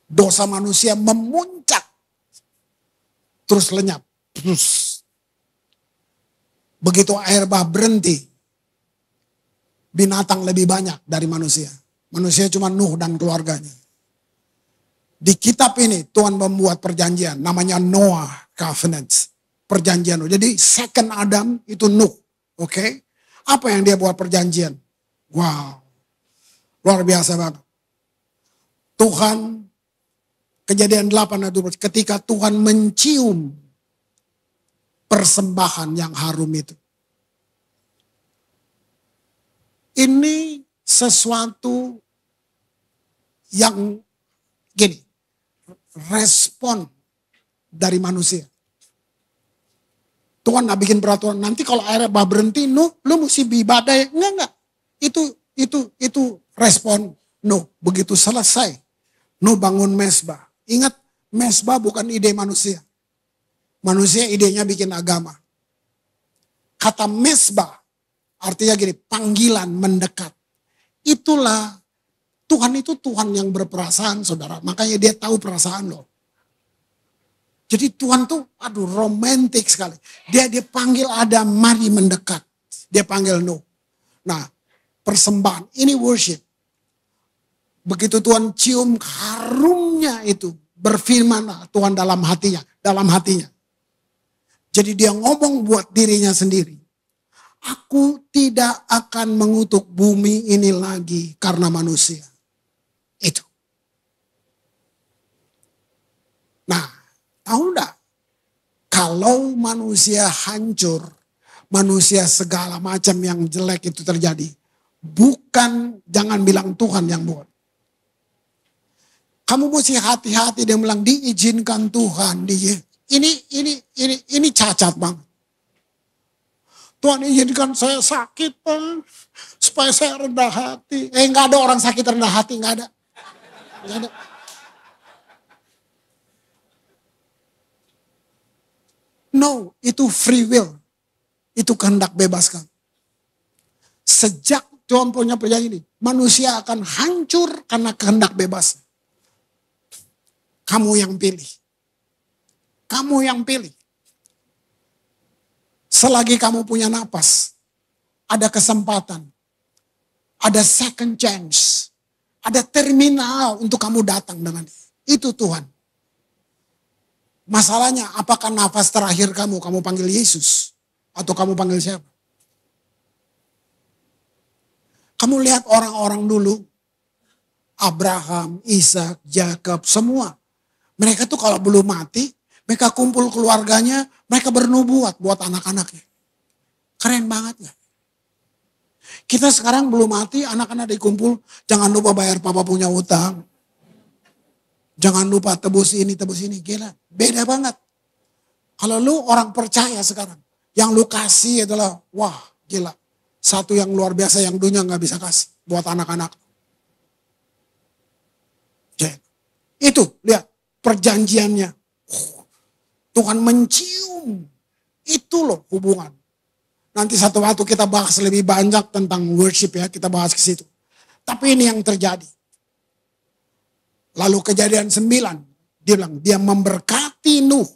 Speaker 1: Dosa manusia memuncak. Terus lenyap. Terus. Begitu air bah berhenti. Binatang lebih banyak dari manusia. Manusia cuma Nuh dan keluarganya. Di kitab ini Tuhan membuat perjanjian. Namanya Noah Covenant. Perjanjian. Jadi second Adam itu Nuh. Oke? Apa yang dia buat perjanjian? Wow. Luar biasa banget. Tuhan, Kejadian 8 ayat 12, ketika Tuhan mencium persembahan yang harum itu. Ini sesuatu yang gini, respon dari manusia. Tuhan gak bikin peraturan, nanti kalau airnya berhenti, lu mesti beribadah. Enggak. Itu respon Nuh. Begitu selesai, Nuh bangun mezbah. Ingat, mezbah bukan ide manusia. Manusia idenya bikin agama. Kata mezbah artinya gini, panggilan mendekat. Itulah Tuhan itu Tuhan yang berperasaan, saudara. Makanya dia tahu perasaan lo. Jadi Tuhan tuh, romantis sekali. Dia panggil Adam, mari mendekat. Dia panggil Nuh. Nah, persembahan, ini worship. Begitu Tuhan cium harumnya itu, berfirmanlah Tuhan dalam hatinya. Jadi dia ngomong buat dirinya sendiri. Aku tidak akan mengutuk bumi ini lagi karena manusia. Itu. Nah, tahu enggak? Kalau manusia hancur, manusia segala macam yang jelek itu terjadi. Jangan bilang Tuhan yang buat. Kamu mesti hati-hati, dia bilang diizinkan Tuhan. Ini cacat banget. Tuhan izinkan saya sakit, Pak, supaya saya rendah hati. Enggak ada orang sakit rendah hati, enggak ada. No, itu free will. Itu kehendak bebaskan. Sejak Tuhan punya perjanjian ini, manusia akan hancur karena kehendak bebas. Kamu yang pilih. Kamu yang pilih. Selagi kamu punya napas, ada kesempatan, ada second chance, ada terminal untuk kamu datang dengan itu Tuhan. Masalahnya, apakah nafas terakhir kamu panggil Yesus? Atau kamu panggil siapa? Kamu lihat orang-orang dulu, Abraham, Ishak, Yakub, semua. Mereka tuh kalau belum mati, mereka kumpul keluarganya, mereka bernubuat buat anak-anaknya. Keren banget ya. Kita sekarang belum mati, anak-anak dikumpul, jangan lupa bayar papa punya utang. Jangan lupa tebus ini, gila. Beda banget. Kalau lu orang percaya sekarang, yang lu kasih adalah, wah gila. Satu yang luar biasa yang dunia gak bisa kasih buat anak-anak. Itu, lihat. Perjanjiannya. Tuhan mencium. Itu loh hubungan. Nanti satu waktu kita bahas lebih banyak tentang worship ya. Kita bahas ke situ. Tapi ini yang terjadi. Lalu Kejadian 9. Dia bilang dia memberkati Nuh.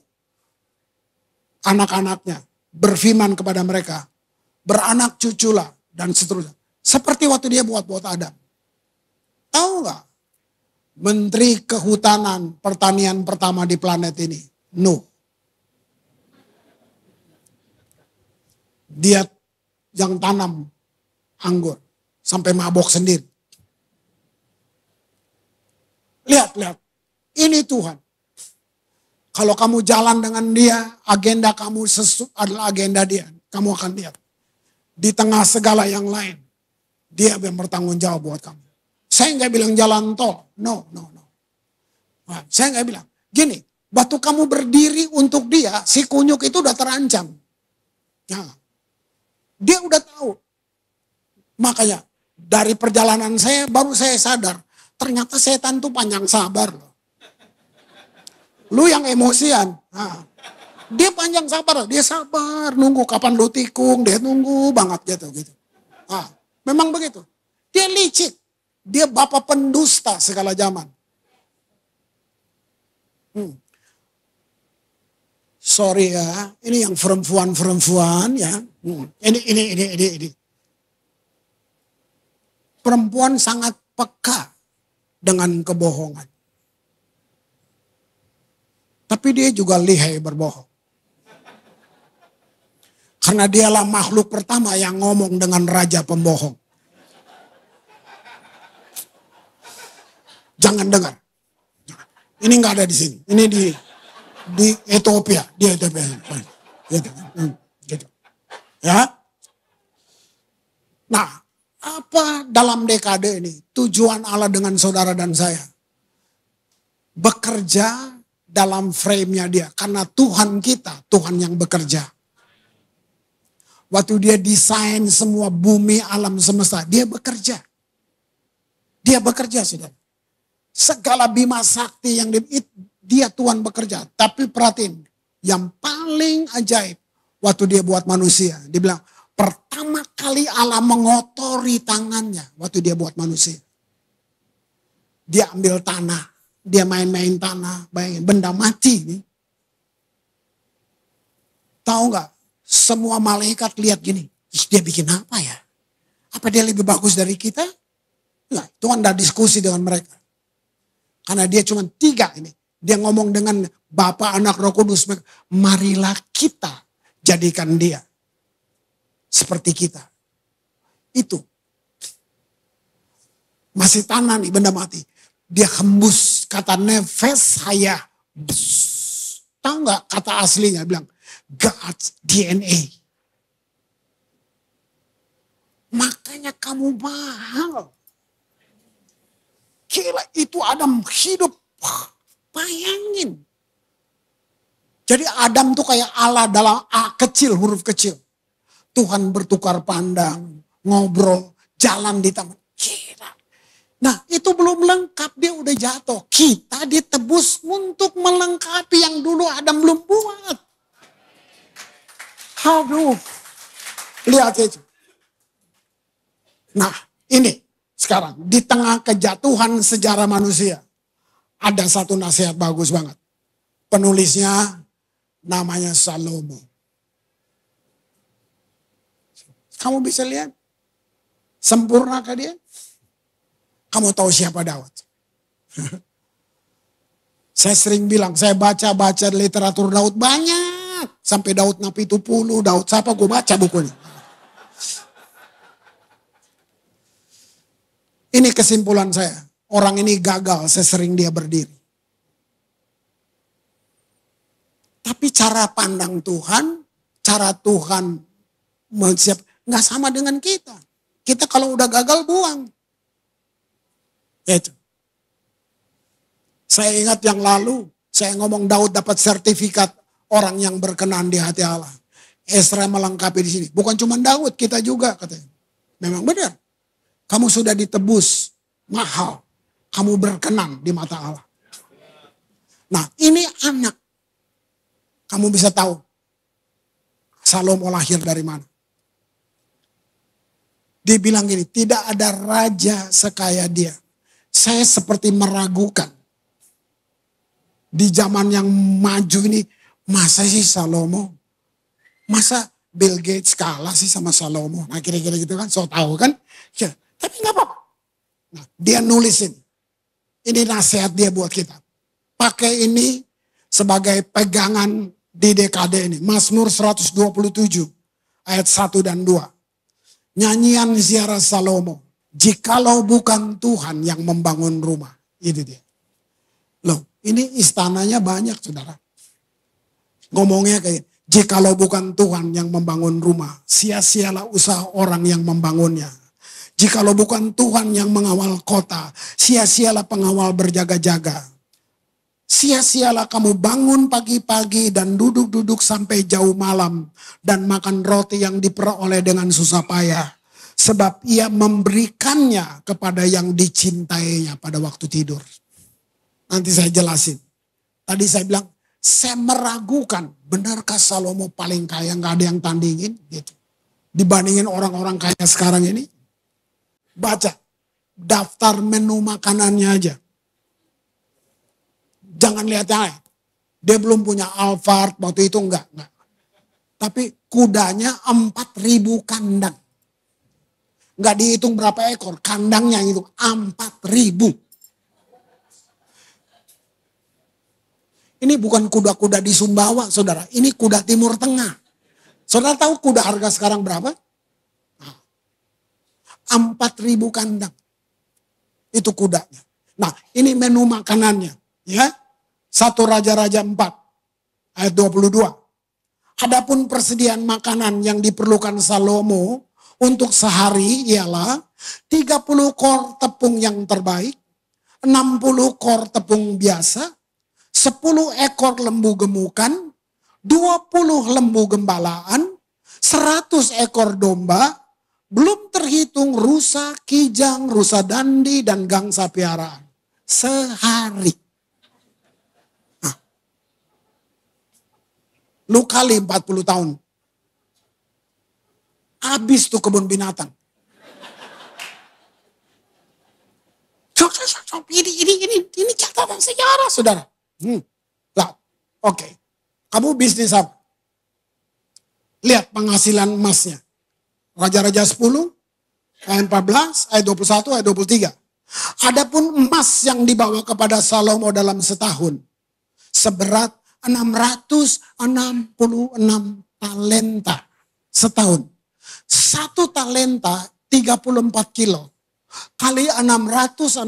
Speaker 1: Anak-anaknya. Berfirman kepada mereka. Beranak cuculah. Dan seterusnya. Seperti waktu dia buat Adam. Tahu gak? Menteri Kehutanan Pertanian pertama di planet ini, Nuh. Dia yang tanam anggur sampai mabok sendiri. Lihat. Ini Tuhan. Kalau kamu jalan dengan dia, agenda kamu adalah agenda dia. Kamu akan lihat. Di tengah segala yang lain, dia yang bertanggung jawab buat kamu. Saya nggak bilang jalan tol. No. Nah, saya nggak bilang. Gini, waktu kamu berdiri untuk dia, si kunyuk itu udah terancam. Nah, dia udah tahu. Makanya dari perjalanan saya baru saya sadar. Ternyata setan tuh panjang sabar loh. Lu yang emosian. Nah, dia panjang sabar. Dia sabar. Nunggu kapan lu tikung. Dia nunggu banget gitu. Nah, memang begitu. Dia licik. Dia bapak pendusta segala zaman. Sorry ya. Ini yang perempuan ya. Ini. Perempuan sangat peka dengan kebohongan. Tapi dia juga lihai berbohong. Karena dialah makhluk pertama yang ngomong dengan raja pembohong. Jangan dengar. Ini nggak ada di sini. Ini di Ethiopia. Gitu. Ya. Nah, apa dalam dekade ini tujuan Allah dengan saudara dan saya? Bekerja dalam frame-nya dia. Karena Tuhan kita, Tuhan yang bekerja. Waktu dia desain semua bumi, alam semesta, dia bekerja. Dia bekerja, saudara. Segala bima sakti yang dia Tuhan bekerja. Tapi perhatiin, yang paling ajaib waktu dia buat manusia. Dia bilang, pertama kali Allah mengotori tangannya waktu dia buat manusia. Dia ambil tanah, dia main-main tanah, bayangin benda mati nih. Tahu nggak? Semua malaikat lihat gini, dia bikin apa ya? Apa dia lebih bagus dari kita? Nah, Tuhan udah diskusi dengan mereka. Karena dia cuma 3 ini. Dia ngomong dengan Bapa, Anak, Roh Kudus. Marilah kita jadikan dia seperti kita. Itu. Masih tanah nih benda mati. Dia hembus kata nefes saya. Tahu nggak kata aslinya? Bilang God's DNA. Makanya kamu mahal. Gila, itu Adam hidup. Bayangin. Jadi Adam tuh kayak Allah dalam A kecil, huruf kecil. Tuhan bertukar pandang, ngobrol, jalan di taman. Gila. Nah, itu belum lengkap, dia udah jatuh. Kita ditebus untuk melengkapi yang dulu Adam belum buat. Aduh. Lihat itu. Nah, ini. Sekarang, di tengah kejatuhan sejarah manusia, ada satu nasihat bagus banget. Penulisnya namanya Salomo. Kamu bisa lihat? Sempurnakah dia? Kamu tahu siapa Daud? Saya sering bilang, saya baca literatur Daud banyak. Sampai Daud Nabi 70, Daud siapa, gue baca bukunya. Ini kesimpulan saya. Orang ini gagal sesering dia berdiri. Tapi cara pandang Tuhan, cara Tuhan mensiap, nggak sama dengan kita. Kita kalau udah gagal buang. Itu. Saya ingat yang lalu, saya ngomong Daud dapat sertifikat orang yang berkenan di hati Allah. Esra melengkapi di sini. Bukan cuma Daud, kita juga katanya. Memang benar. Kamu sudah ditebus, mahal. Kamu berkenan di mata Allah. Nah, ini anak. Kamu bisa tahu Salomo lahir dari mana. Dia bilang gini, tidak ada raja sekaya dia. Saya seperti meragukan. Di zaman yang maju ini, masa sih Salomo? Masa Bill Gates kalah sih sama Salomo? Nah kira-kira gitu kan, so tahu kan? Ya, tapi gak apa-apa. Nah, dia nulisin. Ini nasihat dia buat kita. Pakai ini sebagai pegangan di dekade ini. Mazmur 127 ayat 1 dan 2. Nyanyian ziarah Salomo. Jikalau bukan Tuhan yang membangun rumah. Itu dia. Loh, ini istananya banyak saudara. Ngomongnya kayak Jikalau bukan Tuhan yang membangun rumah, sia-sialah usaha orang yang membangunnya. Jikalau bukan Tuhan yang mengawal kota, sia-sialah pengawal berjaga-jaga. Sia-sialah kamu bangun pagi-pagi dan duduk-duduk sampai jauh malam dan makan roti yang diperoleh dengan susah payah. Sebab ia memberikannya kepada yang dicintainya pada waktu tidur. Nanti saya jelasin. Tadi saya bilang, saya meragukan benarkah Salomo paling kaya, nggak ada yang tandingin gitu. Dibandingin orang-orang kaya sekarang ini. Baca daftar menu makanannya aja. Jangan lihat yang lain. Dia belum punya Alphard waktu itu enggak. Tapi kudanya 4.000 kandang. Enggak dihitung berapa ekor, kandangnya itu 4.000. Ini bukan kuda-kuda di Sumbawa, saudara. Ini kuda Timur Tengah. Saudara tahu kuda harga sekarang berapa? 4.000 kandang. Itu kudanya. Nah, ini menu makanannya. Ya, 1 Raja-Raja 4 ayat 22. Adapun persediaan makanan yang diperlukan Salomo untuk sehari ialah 30 kor tepung yang terbaik, 60 kor tepung biasa, 10 ekor lembu gemukan, 20 lembu gembalaan, 100 ekor domba, belum terhitung rusa, kijang, rusa dandi, dan gangsa piaraan. Sehari. Lu kali 40 tahun. Habis tuh kebun binatang. Ini catatan sejarah, saudara. Lah, oke. Kamu bisnis apa? Lihat penghasilan emasnya. Raja-Raja 10, ayat 14, ayat 21, ayat 23. Adapun emas yang dibawa kepada Salomo dalam setahun seberat 666 talenta setahun. 1 talenta 34 kilo. Kali 666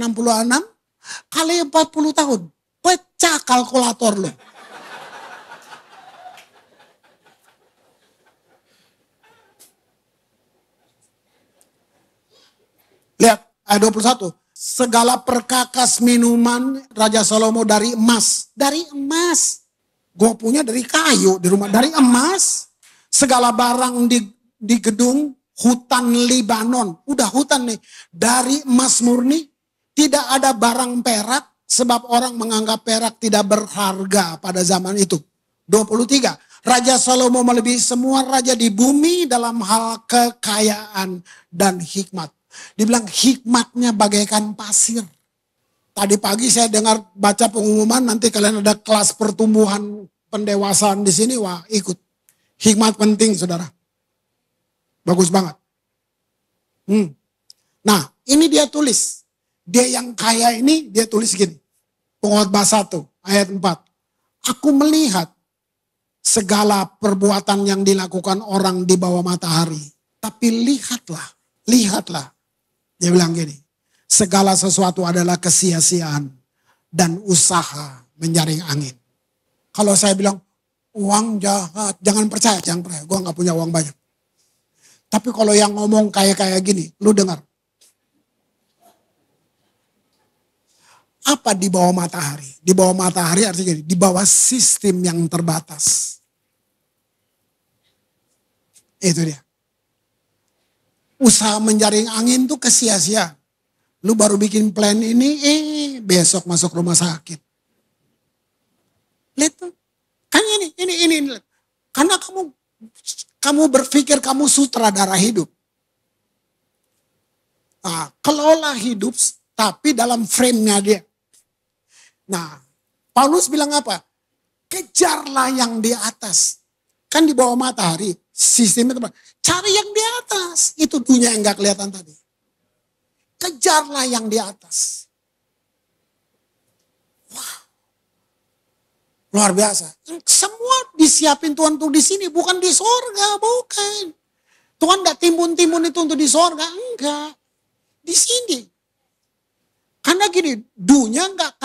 Speaker 1: kali 40 tahun. Pecah kalkulator lo. Lihat ayat 21. Segala perkakas minuman Raja Salomo dari emas. Dari emas. Gue punya dari kayu di rumah. Dari emas. Segala barang di gedung hutan Libanon. Udah hutan nih. Dari emas murni. Tidak ada barang perak. Sebab orang menganggap perak tidak berharga pada zaman itu. 23. Raja Salomo melebihi semua raja di bumi dalam hal kekayaan dan hikmat. Dibilang hikmatnya bagaikan pasir. Tadi pagi saya dengar baca pengumuman, nanti kalian ada kelas pertumbuhan pendewasaan di sini, wah ikut. Hikmat penting, saudara. Bagus banget. Nah, ini dia tulis. Dia yang kaya ini, dia tulis gini. Pengkhotbah 1 ayat 4. Aku melihat segala perbuatan yang dilakukan orang di bawah matahari. Tapi lihatlah. Dia bilang gini, segala sesuatu adalah kesia-siaan dan usaha menjaring angin. Kalau saya bilang, uang jahat, jangan percaya. Gue gak punya uang banyak. Tapi kalau yang ngomong kayak gini, lu dengar. Apa di bawah matahari? Di bawah matahari artinya gini, di bawah sistem yang terbatas. Itu dia. Usaha menjaring angin tuh kesia-siaan. Lu baru bikin plan ini, besok masuk rumah sakit. Lihat tuh. Kan ini. Karena kamu berpikir kamu sutradara hidup. Nah, kelola hidup tapi dalam frame-nya dia. Nah, Paulus bilang apa? Kejarlah yang di atas. Kan di bawah matahari, sistemnya teman. Cari yang di atas. Itu dunia yang gak kelihatan tadi. Kejarlah yang di atas. Wow. Luar biasa. Semua disiapin Tuhan untuk di sini. Bukan di sorga, bukan. Tuhan gak timbun-timbun itu untuk di sorga. Enggak. Di sini. Karena gini, dunia gak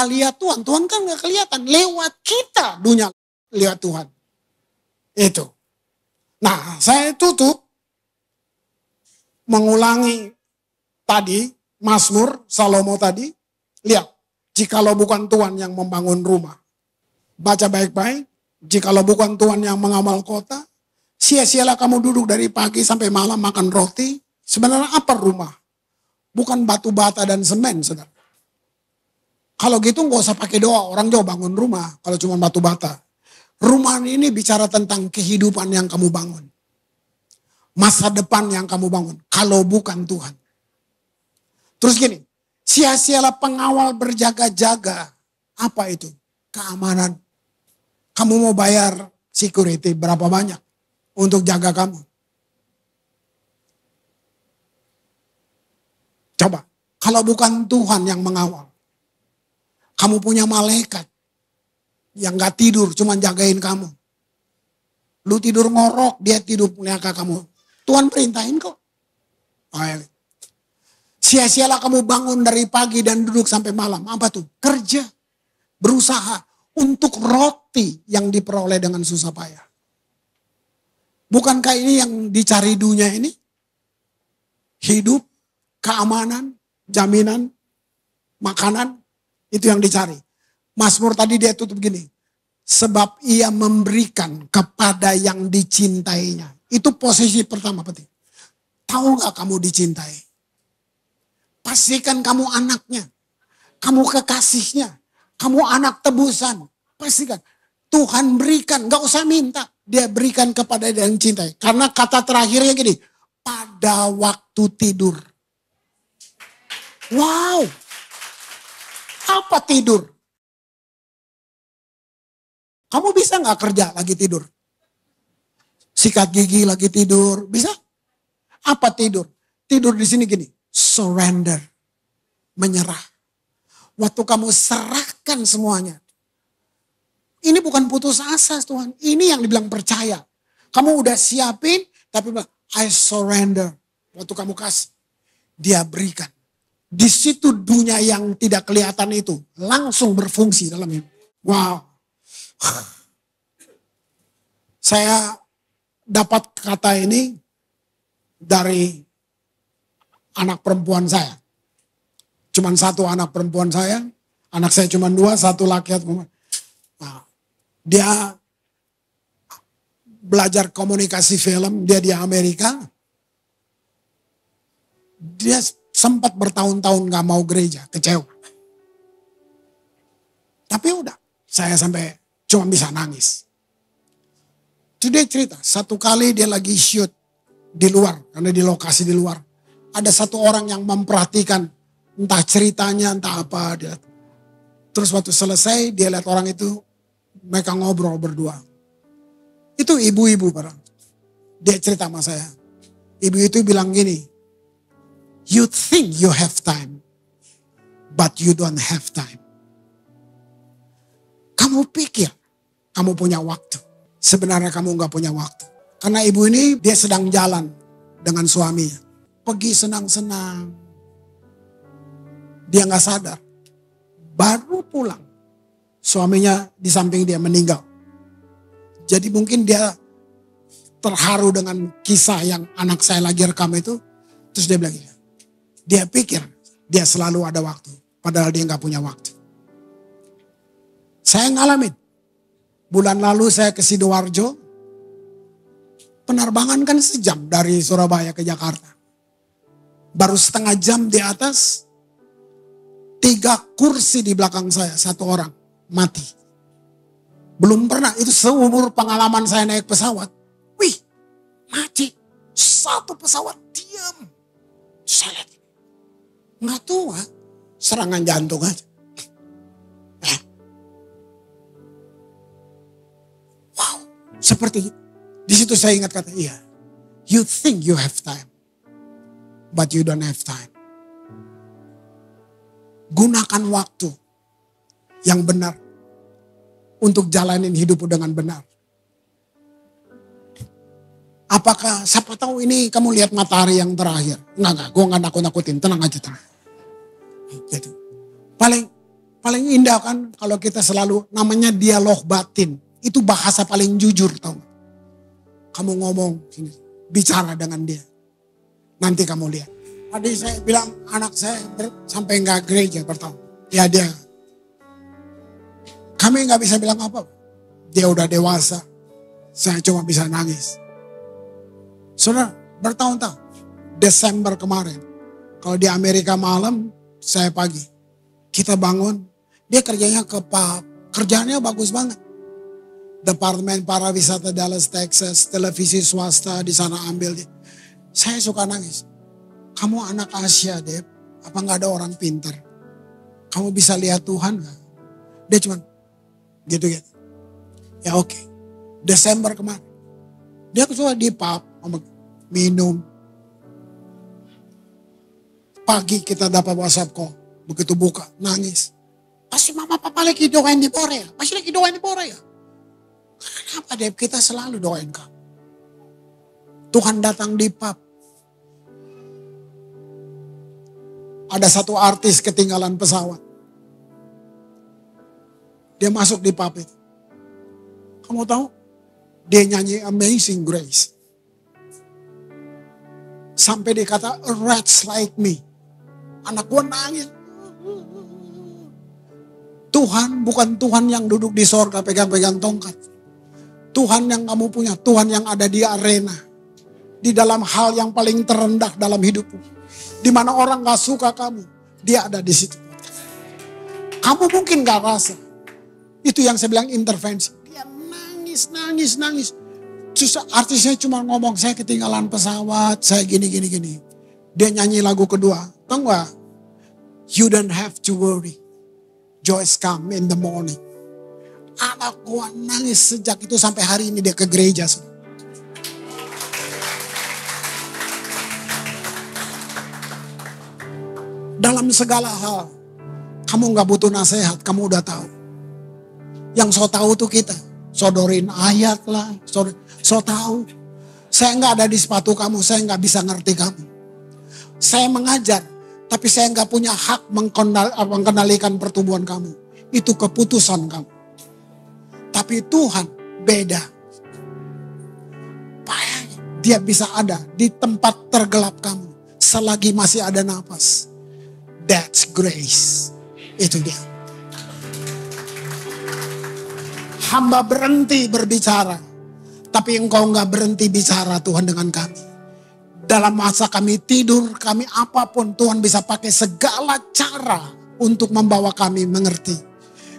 Speaker 1: lihat Tuhan. Tuhan kan gak kelihatan. Lewat kita dunia lihat Tuhan. Itu. Nah, saya tutup mengulangi tadi, Mazmur Salomo tadi. Lihat, jikalau bukan Tuhan yang membangun rumah. Baca baik-baik, jikalau bukan Tuhan yang mengawal kota, sia-sialah kamu duduk dari pagi sampai malam makan roti. Sebenarnya apa rumah? Bukan batu bata dan semen, saudara. Kalau gitu nggak usah pakai doa, orang jauh bangun rumah kalau cuma batu bata. Rumah ini bicara tentang kehidupan yang kamu bangun. Masa depan yang kamu bangun, kalau bukan Tuhan. Terus gini, sia-sialah pengawal berjaga-jaga. Apa itu? Keamanan. Kamu mau bayar security berapa banyak untuk jaga kamu? Coba, kalau bukan Tuhan yang mengawal. Kamu punya malaikat yang gak tidur, cuma jagain kamu. Lu tidur ngorok, dia tidur niaka kamu. Tuhan perintahin kok. Sia-sialah kamu bangun dari pagi dan duduk sampai malam. Apa tuh? Kerja, berusaha untuk roti yang diperoleh dengan susah payah. Bukankah ini yang dicari dunia ini? Hidup, keamanan, jaminan, makanan. Itu yang dicari. Mazmur tadi dia tutup gini. Sebab ia memberikan kepada yang dicintainya. Itu posisi pertama penting. Tahu gak kamu dicintai? Pastikan kamu anaknya. Kamu kekasihnya. Kamu anak tebusan. Pastikan. Tuhan berikan. Gak usah minta. Dia berikan kepada yang cintai. Karena kata terakhirnya gini. Pada waktu tidur. Wow. Apa tidur? Kamu bisa gak kerja lagi tidur? Sikat gigi lagi tidur, bisa? Apa tidur? Tidur di sini gini, surrender, menyerah. Waktu kamu serahkan semuanya. Ini bukan putus asa Tuhan, ini yang dibilang percaya. Kamu udah siapin, tapi I surrender. Waktu kamu kasih, dia berikan. Di situ dunia yang tidak kelihatan itu langsung berfungsi dalam hidup. Wow. Saya dapat kata ini dari anak perempuan saya. Cuman satu anak perempuan saya. Anak saya cuma 2, satu laki. Nah, dia belajar komunikasi film. Dia di Amerika. Dia sempat bertahun-tahun gak mau gereja. Kecewa. Tapi udah. Saya sampai cuma bisa nangis. Itu dia cerita, satu kali dia lagi shoot di luar, karena di lokasi di luar. Ada satu orang yang memperhatikan, entah ceritanya, entah apa. Terus waktu selesai, dia lihat orang itu, mereka ngobrol berdua. Itu ibu-ibu, dia cerita sama saya. Ibu itu bilang gini, you think you have time, but you don't have time. Kamu pikir kamu punya waktu. Sebenarnya kamu gak punya waktu. Karena ibu ini dia sedang jalan dengan suaminya. Pergi senang-senang. Dia gak sadar. Baru pulang. Suaminya di samping dia meninggal. Jadi mungkin dia terharu dengan kisah yang anak saya lagi rekam itu. Terus dia bilang, dia pikir dia selalu ada waktu. Padahal dia gak punya waktu. Saya ngalamin. Bulan lalu saya ke Sidoarjo. Penerbangan kan sejam dari Surabaya ke Jakarta. Baru setengah jam di atas. 3 kursi di belakang saya. 1 orang mati. Belum pernah. Itu seumur pengalaman saya naik pesawat. Wih, mati. 1 pesawat diam. Saya lihat. Nggak tua. Serangan jantung aja. Seperti di situ saya ingat kata, iya. You think you have time, but you don't have time. Gunakan waktu yang benar untuk jalanin hidupmu dengan benar. Apakah, siapa tahu ini kamu lihat matahari yang terakhir. Enggak, gue gak nakut-nakutin, tenang aja, tenang. Gitu. Paling indah kan kalau kita selalu, namanya dialog batin. Itu bahasa paling jujur, tau gak? kamu ngomong sini, bicara dengan dia. Nanti kamu lihat. Tadi saya bilang anak saya sampai nggak gereja bertahun. Ya dia, kami nggak bisa bilang apa. Dia udah dewasa. Saya cuma bisa nangis. Saudara, bertahun-tahun. Desember kemarin. Kalau di Amerika malam, saya pagi. Kita bangun. Dia kerjanya ke pub. Kerjaannya bagus banget. Departemen Pariwisata Dallas, Texas. Televisi swasta di sana ambil dia. Saya suka nangis. Kamu anak Asia, Deb. Apa gak ada orang pintar? Kamu bisa lihat Tuhan gak? Dia cuma gitu-gitu. Ya oke. Desember kemarin. Dia cuma di pub. Minum. Pagi kita dapat WhatsApp call. Begitu buka, nangis. Pasti mama papa lagi doain di Korea. Pasti lagi doain di Korea. Kenapa Deb? Kita selalu doain kamu. Tuhan datang di pub. Ada satu artis ketinggalan pesawat. Dia masuk di pub itu. Kamu tahu? Dia nyanyi Amazing Grace. Sampai dia kata, a wretch like me. Anak gua nangis. Tuhan bukan Tuhan yang duduk di sorga pegang-pegang tongkat. Tuhan yang kamu punya, Tuhan yang ada di arena. Di dalam hal yang paling terendah dalam hidupmu. Di mana orang gak suka kamu, dia ada di situ. Kamu mungkin gak rasa. Itu yang saya bilang intervensi. Dia nangis. Susah, artisnya cuma ngomong, saya ketinggalan pesawat, saya gini. Dia nyanyi lagu kedua. Tahu gak? You don't have to worry. Joy's come in the morning. Anak gua nangis sejak itu sampai hari ini dia ke gereja. Dalam segala hal, kamu gak butuh nasihat, kamu udah tahu. Yang so tahu tuh kita. Sodorin ayat lah, so tahu. Saya gak ada di sepatu kamu, saya gak bisa ngerti kamu. Saya mengajar, tapi saya gak punya hak mengendalikan pertumbuhan kamu. Itu keputusan kamu. Tapi Tuhan beda. Dia bisa ada di tempat tergelap kamu. Selagi masih ada nafas. That's grace. Itu dia. Hamba berhenti berbicara. Tapi engkau gak berhenti bicara Tuhan dengan kami. Dalam masa kami tidur, kami apapun Tuhan bisa pakai segala cara untuk membawa kami mengerti.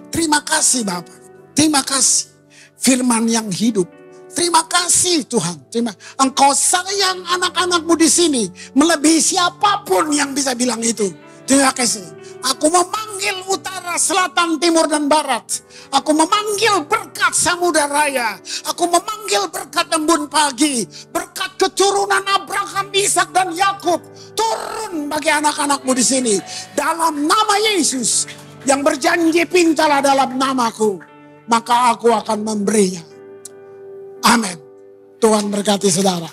Speaker 1: Terima kasih Bapak. Terima kasih. Firman yang hidup. Terima kasih Tuhan. Engkau sayang anak-anakmu di sini. Melebihi siapapun yang bisa bilang itu. Terima kasih. Aku memanggil utara, selatan, timur, dan barat. Aku memanggil berkat Samudra Raya. Aku memanggil berkat embun pagi. Berkat keturunan Abraham, Ishak, dan Yakub. Turun bagi anak-anakmu di sini. Dalam nama Yesus. Yang berjanji pintalah dalam namaku. Maka aku akan memberinya. Amin. Tuhan berkati saudara.